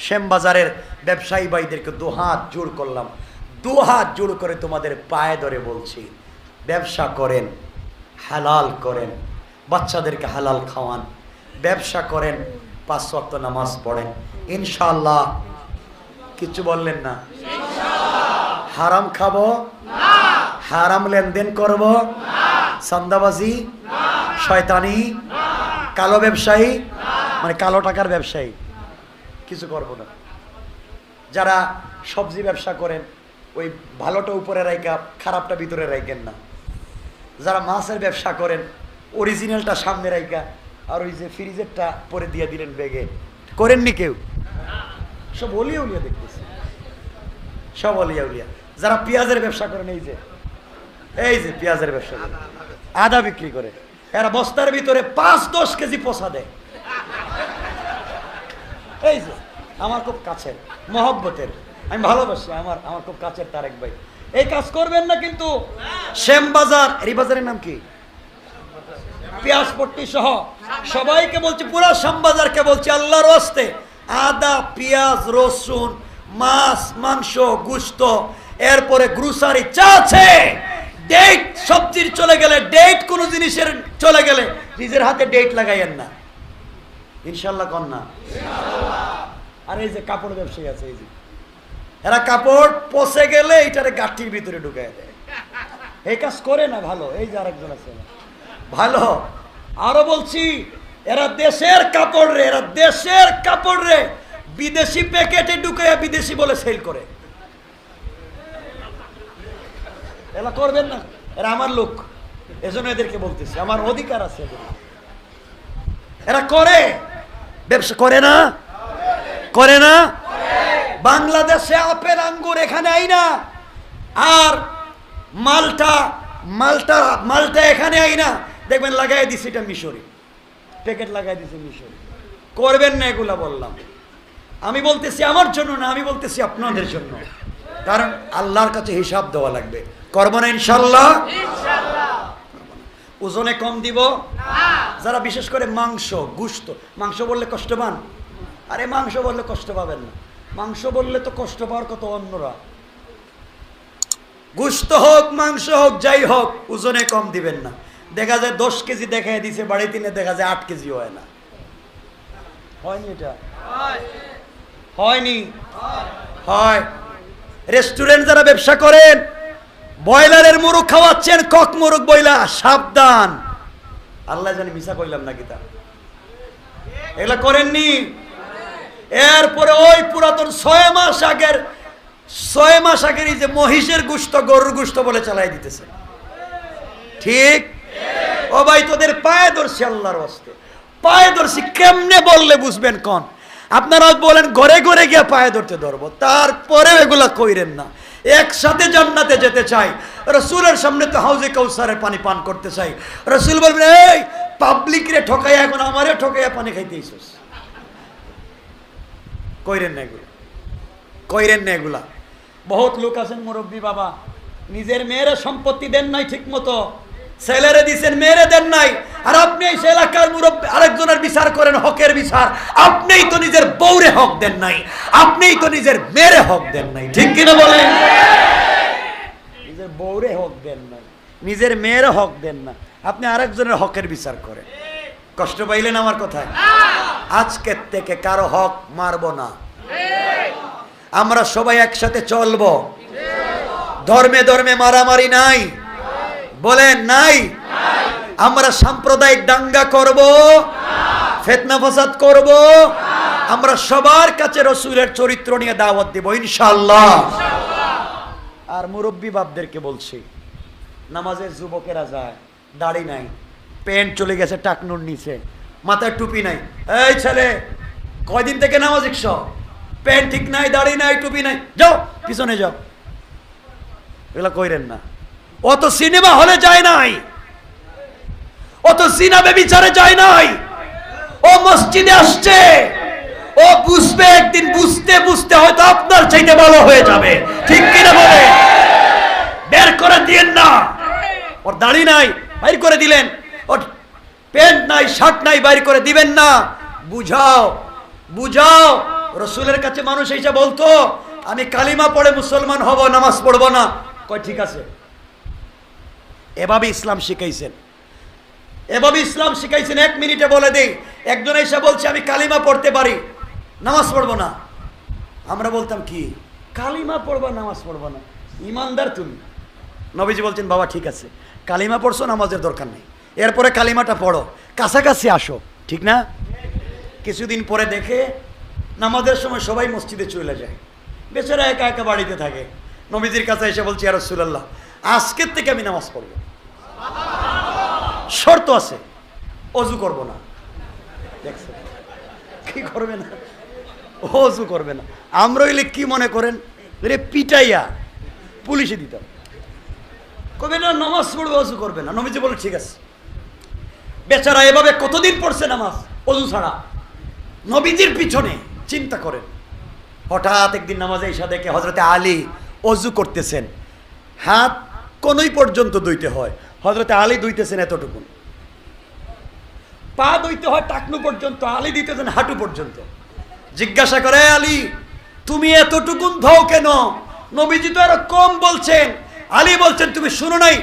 শ্যামবাজারের ব্যবসায়ী ভাইদেরকে দুহাত জোড় করলাম, দুহাত জোড় করে তোমাদের পায়ে ধরে বলছি, ব্যবসা করেন, হালাল করেন, বাচ্চাদেরকে হালাল খাওয়ান, ব্যবসা করেন, 5 ওয়াক্ত নামাজ পড়েন, ইনশাআল্লাহ। কিছু বললেন না? হারাম খাবো না, হারাম লেনদেন করব না, চাঁদাবাজি না, শয়তানি না, কালো ব্যবসায়ী মানে কালো টাকার ব্যবসায়ী কিছু করব না। যারা সবজি ব্যবসা করেন, ওই ভালোটা উপরে রাইকা খারাপটা ভিতরে রাইকেন না। যারা মাছের ব্যবসা করেন, অরিজিনালটা সামনে রাইকা আর ওই যে ফ্রিজেরটা পরে দিয়ে দিলেন ব্যাগে, করেননি কেউ? সব অলিয়া উলিয়া দেখতেছি, সব অলিয়া উলিয়া। যারা পেঁয়াজের ব্যবসা করেন, এই যে পেঁয়াজের ব্যবসা করে আদা বিক্রি করে, এরা বস্তার ভিতরে 5-10 কেজি পচা দেয়। এই যে আমার খুব কাছের মহব্বতের, আমি ভালোবাসি, আমার খুব কাছের তারেক ভাই, এই কাজ করবেন না কিন্তু। শ্যামবাজার, এই বাজারের নাম কি? পেঁয়াজপট্টি সহ সবাইকে বলছি, পুরো শ্যামবাজারকে বলছি, আল্লাহর ওয়াস্তে আদা, পেঁয়াজ, রসুন, মাছ, মাংস, গোশত, এরপরে গ্রোসারি যা আছে, ডেট সবজির চলে গেলে, ডেট কোনো জিনিসের চলে গেলে নিজের হাতে ডেট লাগাইয়েন না, ইনশাল্লাহ কন না। আর এই যে কাপড় ব্যবসায়ী আছে, এই যে এরা কাপড় পচে গেলে এইটারে গাঠির ভিতরে ঢুকাই দেয়, এই কাজ করে না ভালো। এই যে আরেকজন আছে ভালো, আরো বলছি, এরা দেশের কাপড় রে বিদেশি প্যাকেটে ঢুকাইয়া বিদেশি বলে সেল করে। এরা করবেন না, এরা আমার লোক, এজন্য এদেরকে বলতেছি, আমার অধিকার আছে। এরা করে ব্যবসা করে না। বাংলাদেশে আপেল আঙ্গুর এখানে আই না, আর মালটা এখানে আই না, দেখবেন লাগাই দিছে এটা মিশরি, প্যাকেট লাগাই দিছে মিশরি। করবেন না এগুলা বললাম। আমি বলতেছি আমার জন্য না, আমি বলতেছি আপনাদের জন্য, কারণ আল্লাহর কাছে হিসাব দেওয়া লাগবে। করবো না ইনশাল্লাহ? ওজনে কম দিব না। যারা বিশেষ করে মাংস, গোশত, মাংস বললে কষ্ট পান, আরে মাংস বললে কষ্ট পাবেন না, মাংস বললে তো কষ্ট পাওয়ার কত অন্যরা। গোশত হোক, মাংস হোক, যাই হোক, ওজনে কম দিবেন না। দেখা যায় 10 কেজি দেখাই দিছে, বাড়িতে নিয়ে দেখা যায় 8 কেজি হয় না। হয়নি? এটা হয়নি? হয়। রেস্টুরেন্ট যারা ব্যবসা করেন, ব্রয়লারের মুরগ খাওয়াচ্ছেন, কক মুরগ বইলা, সাবধান, আল্লাহ জানি মিশা কইলাম নাকি তা, এগুলা করেননি। এরপরে ওই পুরাতন 6 মাস আগের এই যে মহিষের গোশত, গরুর গোশত বলে চালাই দিতেছে, ঠিক? ও ভাই, তোদের পায়ে ধরছি, আল্লাহর ওয়াস্তে পায়ে ধরছি, কেমনে বললে বুঝবেন কোন? আপনারা বলেন ঘরে ঘরে গিয়ে পায়ে ধরতে ধরবো, তারপরে এগুলা কইরেন না। একসাথে জান্নাতে যেতে চাই, রাসূলের সামনে তো হাউজে কাউসারের পানি পান করতে চাই। রাসূল বলবেন, এই পাবলিক রে ঠকাইয়া এখন আমারে ঠকাইয়া পানি খাইতে আইছস। কইরেন না এগুলা। বহুত লোক আছেন মুরব্বী বাবা, নিজের মেয়েরা সম্পত্তি দেন নাই ঠিক মতো, ছেলেরে দিছেন, মেয়েরে দেন নাই, আর আপনি এই এলাকার মুরব্বী আরেকজনের বিচার করেন, হকের বিচার। আপনিই তো নিজের বউরে হক দেন নাই, আপনিই তো নিজের মেয়েরে হক দেন নাই, ঠিক কিনা বলেন? নিজের বউরে হক দেন নাই, নিজের মেয়েরে হক দেন না, আপনি আরেকজনের হকের বিচার করেন। কষ্ট পাইলেন আমার কথায়? আজকের থেকে কারো হক মারবো না, আমরা সবাই একসাথে চলবো, ধর্মে ধর্মে মারামারি নাই, বলেন নাই। আমরা সাম্প্রদায়িক দাঙ্গা করব, ফিতনা ফাসাদ করব, আমরা সবার কাছে রাসূলের চরিত্র নিয়ে দাওয়াত দেব ইনশাআল্লাহ। আর মুরব্বী বাপদেরকে বলছি, নামাজের যুবকেরা যায়, দাড়ি নাই, প্যান্ট চলে গেছে টাকনুর নিচে, মাথায় টুপি নাই। এই ছেলে, কয়দিন থেকে নামাজ শিখছ? প্যান্ট ঠিক নাই, দাড়ি নাই, টুপি নাই, যাও পিছনে যাও। এগুলা কইরেন না। ও তো সিনেমা হলে যায় নাই, ও তো জিনা ব্যভিচারে যায় নাই, ও মসজিদে আসছে, ও বুঝবে একদিন, বুঝতে বুঝতে হয়তো আপনার চাইতে ভালো হয়ে যাবে, ঠিক কিনা বলে? বের করে দিয়েন না। ওর দাড়ি নাই, বাইর করে দিলেন। ওর প্যান্ট নাই, শার্ট নাই, বাইর করে দিবেন না। বুঝাও, বুঝাও। রসুলের কাছে মানুষ এসে বলতো আমি কালিমা পড়ে মুসলমান হব, নামাজ পড়বো না। কয় ঠিক আছে। এভাবে ইসলাম শিখাইছেন, এভাবে ইসলাম শিখাইছেন। 1 মিনিটে বলে দেই, একজন এসে বলছে আমি কালিমা পড়তে পারি, নামাজ পড়বো না। আমরা বলতাম কি, কালিমা পড়বা, নামাজ পড়বো না? ইমানদার তুমি। নবীজি বলছেন বাবা ঠিক আছে, কালিমা পড়ছো, নামাজের দরকার নেই, এরপরে কালিমাটা পড়ো, কাছাকাছি আসো, ঠিক না? কিছুদিন পরে দেখে নামাজের সময় সবাই মসজিদে চলে যায়, বেচারা একা একা বাড়িতে থাকে। নবীজির কাছে এসে বলছি ইয়া রাসূলুল্লাহ, আজকের থেকে আমি নামাজ পড়বো, শর্ত আছে, অজু করব না। দেখছেন কি করবে না? অজু করবে না। আমরা হইলে কি মনে করেন, রে পিটাইয়া পুলিশে দিতাম। কবে না নামাজ পড়বে, অজু করবে না। নবীজি বলে ঠিক আছে। বেচারা এভাবে কতদিন পড়ছে নামাজ অজু ছাড়া, নবীজির পিছনে। চিন্তা করেন, হঠাৎ একদিন নামাজে এসে দেখে হযরতে আলী অজু করতেছেন, হাত কোনই পর্যন্ত ধুইতে হয়, হযরতে আলী ধুইতেছেন এতটুকু, পা ধুইতে হয় টাকনু পর্যন্ত, আলী দিতেছেন হাঁটু পর্যন্ত। জিজ্ঞাসা করে আলী তুমি এতটুকুন ধও কেন? নবীজি তো আরো কম বলছেন। আলী বলছেন তুমি শুনো নাই,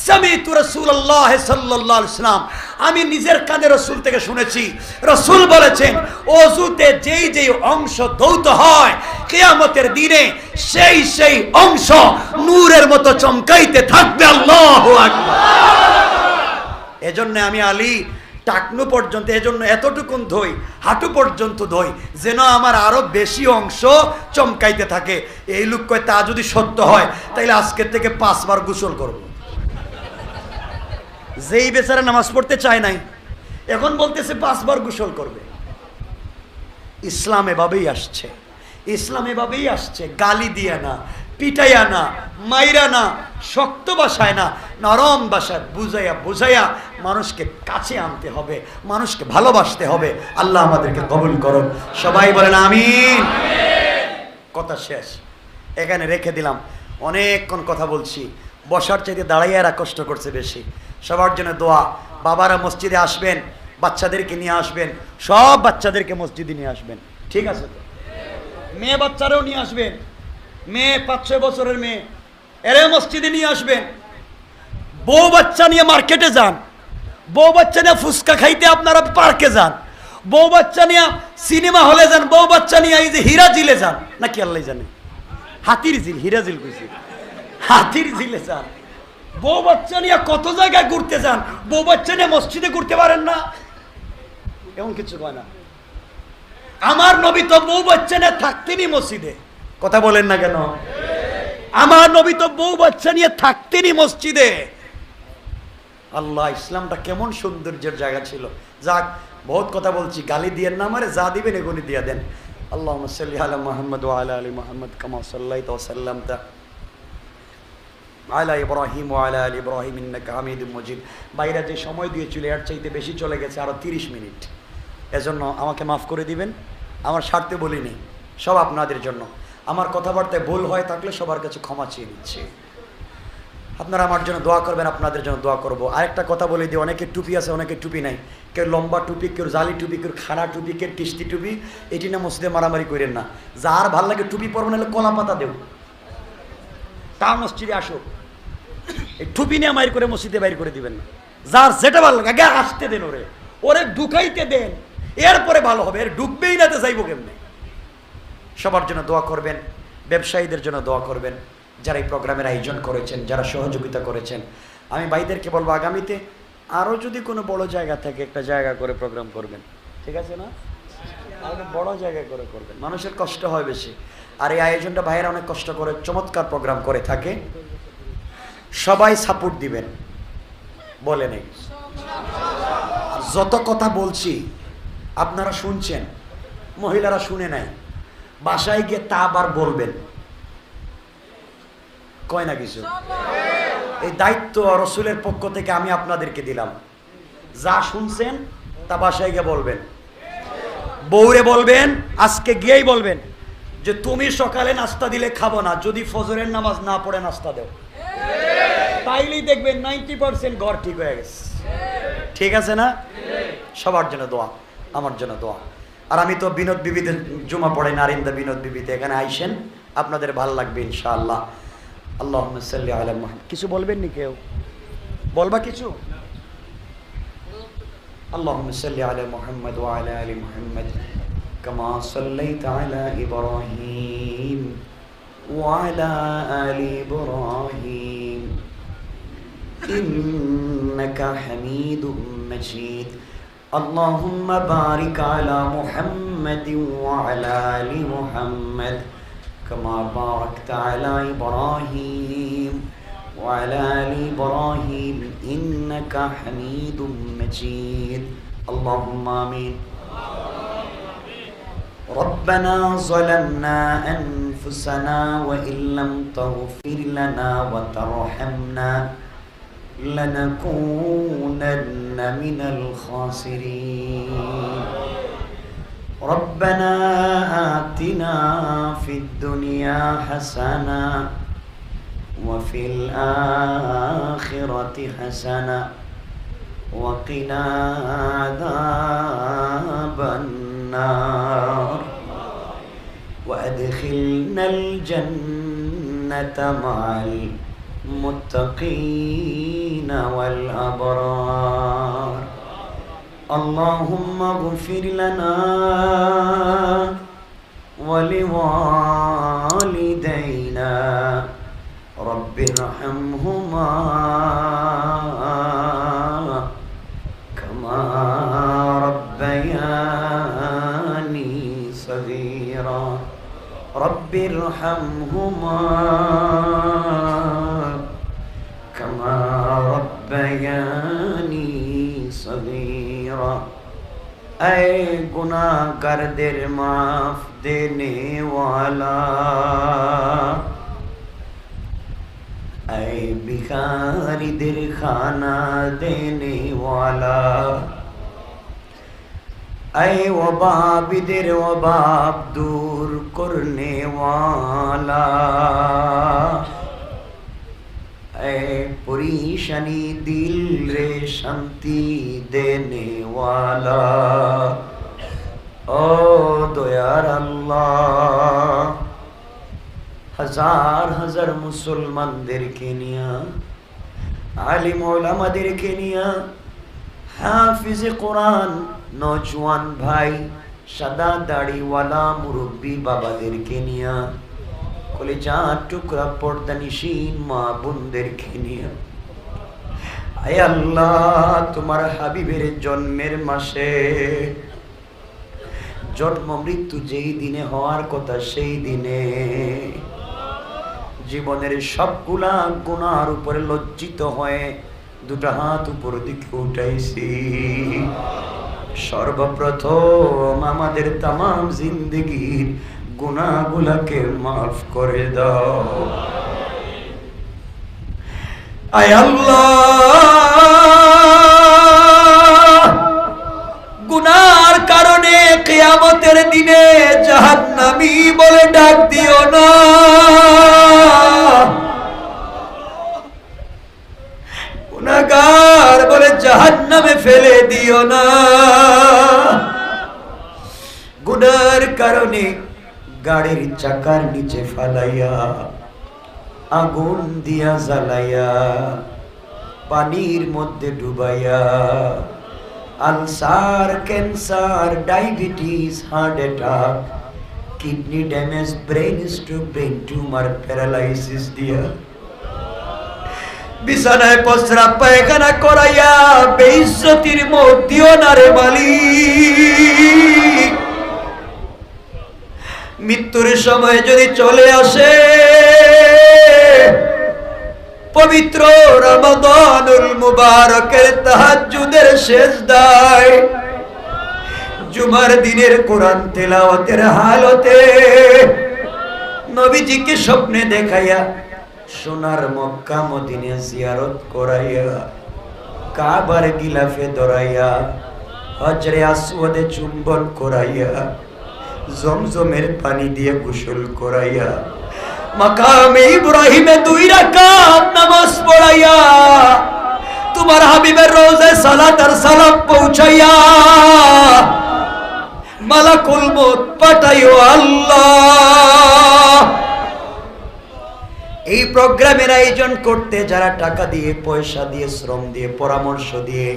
সামিতু রাসূলুল্লাহ সাল্লাল্লাহু আলাইহি ওয়াসাল্লাম, আমি নিজের কানে রাসূল থেকে শুনেছি, রাসূল বলেছেন ওযুতে যেই যেই অংশ ধৌত হয় কিয়ামতের দিনে সেই সেই অংশ নূরের মতো চমকাইতে থাকবে। আল্লাহু আকবার। এজন্য আমি আলী টাকনু পর্যন্ত, এজন্য এতটুকুন ধই, হাঁটু পর্যন্ত ধই, যেন আমার আরো বেশি অংশ চমকাইতে থাকে। এই লোক কয় তা যদি সত্য হয় তাইলে আজকের থেকে 5 বার গোসল করব। যেই বেচারা নামাজ পড়তে চায় নাই, এখন বলতেছে 5 বার গোসল করবে। ইসলাম এভাবেই আসছে, ইসলাম এভাবেই আসছে। গালি দিয়ে না, পিটাইয়া না, মাইরা না, শক্ত ভাষায় না, নরম ভাষায় বুঝাইয়া বুঝাইয়া মানুষকে কাছে আনতে হবে, মানুষকে ভালোবাসতে হবে। আল্লাহ আমাদেরকে কবুল করুন, সবাই বলেন আমিন। কথা শেষ, এখানে রেখে দিলাম। অনেকক্ষণ কথা বলছি, বসার চাইতে দাঁড়াইয়া এরা কষ্ট করছে বেশি। সবার জন্য দোয়া। বাবারা মসজিদে আসবেন, বাচ্চাদেরকে নিয়ে আসবেন, সব বাচ্চাদেরকে মসজিদে নিয়ে আসবেন, ঠিক আছে তো? মেয়ে বাচ্চারাও নিয়ে আসবেন, মেয়ে 5-6 বছরের মেয়ে, এরা মসজিদে নিয়ে আসবেন। বউ বাচ্চা নিয়ে মার্কেটে যান, বউ বাচ্চা নিয়ে ফুচকা খাইতে আপনারা পার্কে যান, বউ বাচ্চা নিয়ে সিনেমা হলে যান, বউ বাচ্চা নিয়ে এই যে হীরা ঝিলে যান, নাকি আল্লাহ জানে, হাতির ঝিল, হীরা ঝিল কইছি, হাতির ঝিলে যান। বউ বাচ্চা নিয়ে কত জায়গায় ঘুরতে যান, বউ বাচ্চা নিয়ে মসজিদে ঘুরতে পারেন না? এমন কিছু কয় না। আমার নবী তো বউ বাচ্চা নিয়ে থাকতেনই মসজিদে, কথা বলেন না কেন? আমার নবী তো বউ বাচ্চা নিয়ে থাকতেনই মসজিদে। আল্লাহ, ইসলামটা কেমন সৌন্দর্যের জায়গা ছিল। যাক, বহুত কথা বলছি, গালি দিয়েন না আমারে, যা দিবেন এগুলি দিয়ে দেন। আল্লাহুম্মা সাল্লি আলা মুহাম্মদ ওয়া আলা আলি মুহাম্মদ কামা সাল্লাইতা ওয়া সাল্লামতা আলা ইব্রাহিম ওয়া আলা আলি ইব্রাহিম ইন্নাকা হামিদুম মাজিদ। বাইরে যে সময় দিয়েছিল এর চাইতে বেশি চলে গেছে, আরো 30 মিনিট। এজন্য আমাকে মাফ করে দিবেন, আমার স্বার্থে বলিনি, সব আপনাদের জন্য। আমার কথাবার্তায় ভুল হয় থাকলে সবার কাছে ক্ষমা চেয়ে নিচ্ছি। আপনারা আমার জন্য দোয়া করবেন, আপনাদের জন্য দোয়া করব। আরেকটা কথা বলে দিই, অনেকের টুপি আছে, অনেকের টুপি নাই। কেউ লম্বা টুপি, কেউ জালি টুপি, কেউ খানা টুপি, কেউ কিস্তি টুপি। এটি না মসজিদে মারামারি করেন না। যার ভাল লাগে টুপি পরবেন, নাহলে কলা পাতা দেব, তা মসজিদে আসো। এই টুপি নিয়ে মাইর করে মসজিদে বাইর করে দিবেন না। যার যেটা ভালো লাগে আগে আসতে দেন, ওরে ওরে ঢুকাইতে দেন, এরপরে ভালো হবে। এর ঢুকবেই না তো যাইব কেমনে? সবার জন্য দোয়া করবেন, ব্যবসায়ীদের জন্য দোয়া করবেন, যারা এই প্রোগ্রামের আয়োজন করেছেন, যারা সহযোগিতা করেছেন। আমি ভাইদেরকে বলবো আগামীতে আরও যদি কোনো বড় জায়গা থাকে, একটা জায়গা করে প্রোগ্রাম করবেন, ঠিক আছে না? বড় জায়গা করে করবেন, মানুষের কষ্ট হয় বেশি। আর এই আয়োজনটা ভাইয়েরা অনেক কষ্ট করে চমৎকার প্রোগ্রাম করে থাকে। সবাই সাপোর্ট দিবেন, বলে নেই। যত কথা বলছি আপনারা শুনছেন, মহিলারা শুনে নাই, বাসায় গিয়ে তা আবার বলবেন, কয় না কিছু। এই দায়িত্ব রসুলের পক্ষ থেকে আমি আপনাদেরকে দিলাম। যা শুনছেন তা বাসায় গিয়ে বলবেন, বউরে বলবেন, আজকে গিয়েই বলবেন যে তুমি সকালে নাস্তা দিলে খাবো না, যদি ফজরের নামাজ না পড়ে নাস্তা দেও, তাইলেই দেখবেন 90% ঘর ঠিক হয়ে গেছে। ঠিক আছে না? সবার জন্য দোয়া, আমার জন্য দোয়া। আর আমি তো বিনোদ বিবিতে জুমা পড়াই, নারিন্দা বিনোদ বিবিতে, এখানে আইসেন, আপনাদের ভালো লাগবে ইনশাআল্লাহ। আল্লাহুম্মা সাল্লি আলা মুহাম্মাদ। কিছু বলবেন নি কেউ? বলবা কিছু? اللهم صل على محمد وعلى آل محمد كما صليت على إبراهيم وعلى آل إبراهيم إنك حميد مجيد اللهم بارك على محمد وعلى آل محمد كما باركت على إبراهيم وعلى آل إبراهيم إنك حميد مجيد اللهم آمين ربنا ظلمنا أنفسنا وإن لم تغفر لنا وترحمنا لنكونن من الخاسرين ربنا آتنا في الدنيا حسنة وفي الآخرة حسنة وقنا عذاب النار وأدخلنا الجنة مع المتقين والأبرار اللهم اغفر لنا ولوالدينا رب ارحمهما كما ربياني صغيرا رب ارحمهما كما ربياني صغيرا اے गुनाहगारদের माफ देने वाला ऐ भिखारीদের खाना देने वाला ऐ वबाबिদের वबाब दूर करने वाला ऐ परेशानी दिल रे शांति देने वाला ओ दयार अल्लाह হাজার হাজার মুসলমানদেরকে নিয়া আলিম ওলামাদেরকে নিয়া হাফিজে কোরআন নওজওয়ান ভাই সাদা দাড়িওয়ালা মুরব্বী বাবাদেরকে নিয়া কলিজার টুকরা পর্দানিশীন মা বোনদেরকে নিয়া আয় আল্লাহ তোমার হাবিবের জন্মের মাসে জন্ম মৃত্যু যেই দিনে হওয়ার কথা সেই দিনে জীবনের সবগুলা গুনার উপরে লজ্জিত হয়ে দুটো হাত উপর দিকে উঠাইছি সর্বপ্রথম আমাদের তামাম জিন্দেগির গুনাহগুলোকে মাফ করে দাও আয় আল্লাহ গুনার কারণে কিয়ামতের দিনে জাহান্নামী বলে ডাক দিও না গুনাহগার বলে জাহান্নামে ফেলে দিও না গুনার কারণে গাড়ির চাকার নিচে ফালাইয়া আগুন দিয়া জ্বালাইয়া পানির মধ্যে ডুবাইয়া ulcer cancer diabetes heart attack kidney damage brain stroke brain tumour paralysis দিয়া বিছানায় প্রস্রাব পায়খানা করাইয়া বেইজ্জতির মত দিও না রে মালিক মৃত্যুর সময় যদি চলে আসে পবিত্র রমাদানুল মুবারকের তাহাজ্জুদের সিজদায় জুমার দিনের কোরআন তেলাওয়াতের হালতে নবীজিকে স্বপ্নে দেখাইয়া সোনার মক্কা মদিনা জিয়ারত করাইয়া কাবার গিলাফে দরাইয়া, হজরে আসওয়াদে চুম্বন করাইয়া, জমজমের পানি দিয়ে গোসল করাইয়া, মাকামে ইব্রাহিমে 2 রাকাত নামাজ পড়াইয়া, তোমার হাবিবের রওজায় সালাত আর সালাম পৌঁছাইয়া, মালাকুল মউত পাঠাইও আল্লাহ। এই প্রোগ্রামের আয়োজন করতে যারা টাকা দিয়ে, পয়সা দিয়ে, শ্রম দিয়ে, পরামর্শ দিয়ে,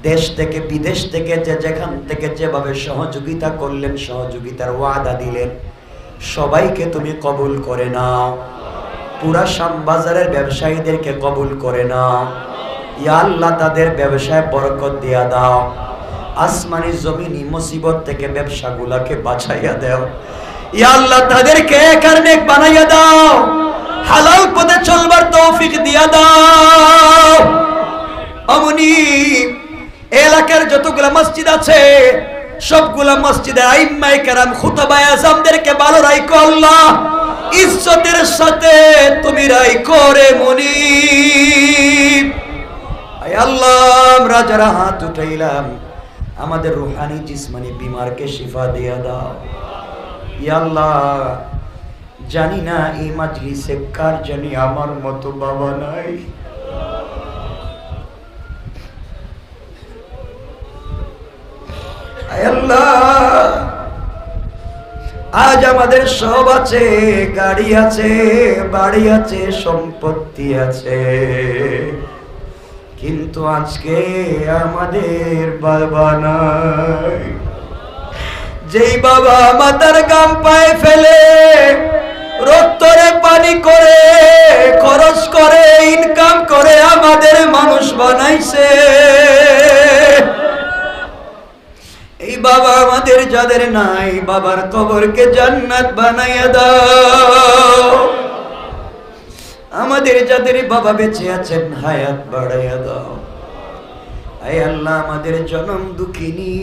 দেশ থেকে বিদেশ থেকে যে যেখান থেকে যেভাবে সহযোগিতা করলেন, সহযোগিতার ওয়াদা দিলেন, সবাইকে তুমি কবুল করে নাও। পুরা শ্যামবাজারের ব্যবসায়ীদেরকে কবুল করে নাও। ইয়া আল্লাহ, তাদের ব্যবসায় বরকত দিয়া দাও। আসমানি জমিনি মুসিবত থেকে ব্যবসাগুলোকে বাঁচাইয়া দাও। ইয়া আল্লাহ, তাদেরকে একার নেক বানাইয়া দাও। হালাল পথে চলবার তৌফিক দিয়া দাও। অমনি এলাকার যতগুলা মসজিদ আছে সবগুলা মসজিদে আইম্মায়ে কেরাম, খুতবায়ে আযমদেরকে ভালো রাখো আল্লাহ। ইজ্জতের সাথে তুমি রাখো রে মুনিব। আয় আল্লাহ, আমরা যারা হাত উঠাইলাম, আমাদের রূহানি জিসমানি বিমারকে শিফা দিয়া দাও। ইয়া আল্লাহ, জানি না এই মাজলিসে কার জানি আমার মতো বাবা নাই। আয় আল্লাহ, আজ আমাদের সব আছে, গাড়ি আছে, বাড়ি আছে, সম্পত্তি আছে, কিন্তু আজকে আমাদের বাবা নাই। যেই বাবা মাথার গাম পায়ে ফেলে, রক্তরে পানি করে, খরচ করে, ইনকাম করে আমাদের মানুষ বানাইছে, এই বাবা আমাদের যাদের নাই, বাবার কবরকে জান্নাত বানাইয়া দাও। আমাদের যাদের বাবা বেঁচে আছেন, হায়াত বাড়াইয়া দাও। আয় আল্লাহ, আমাদের জনম দুঃখিনী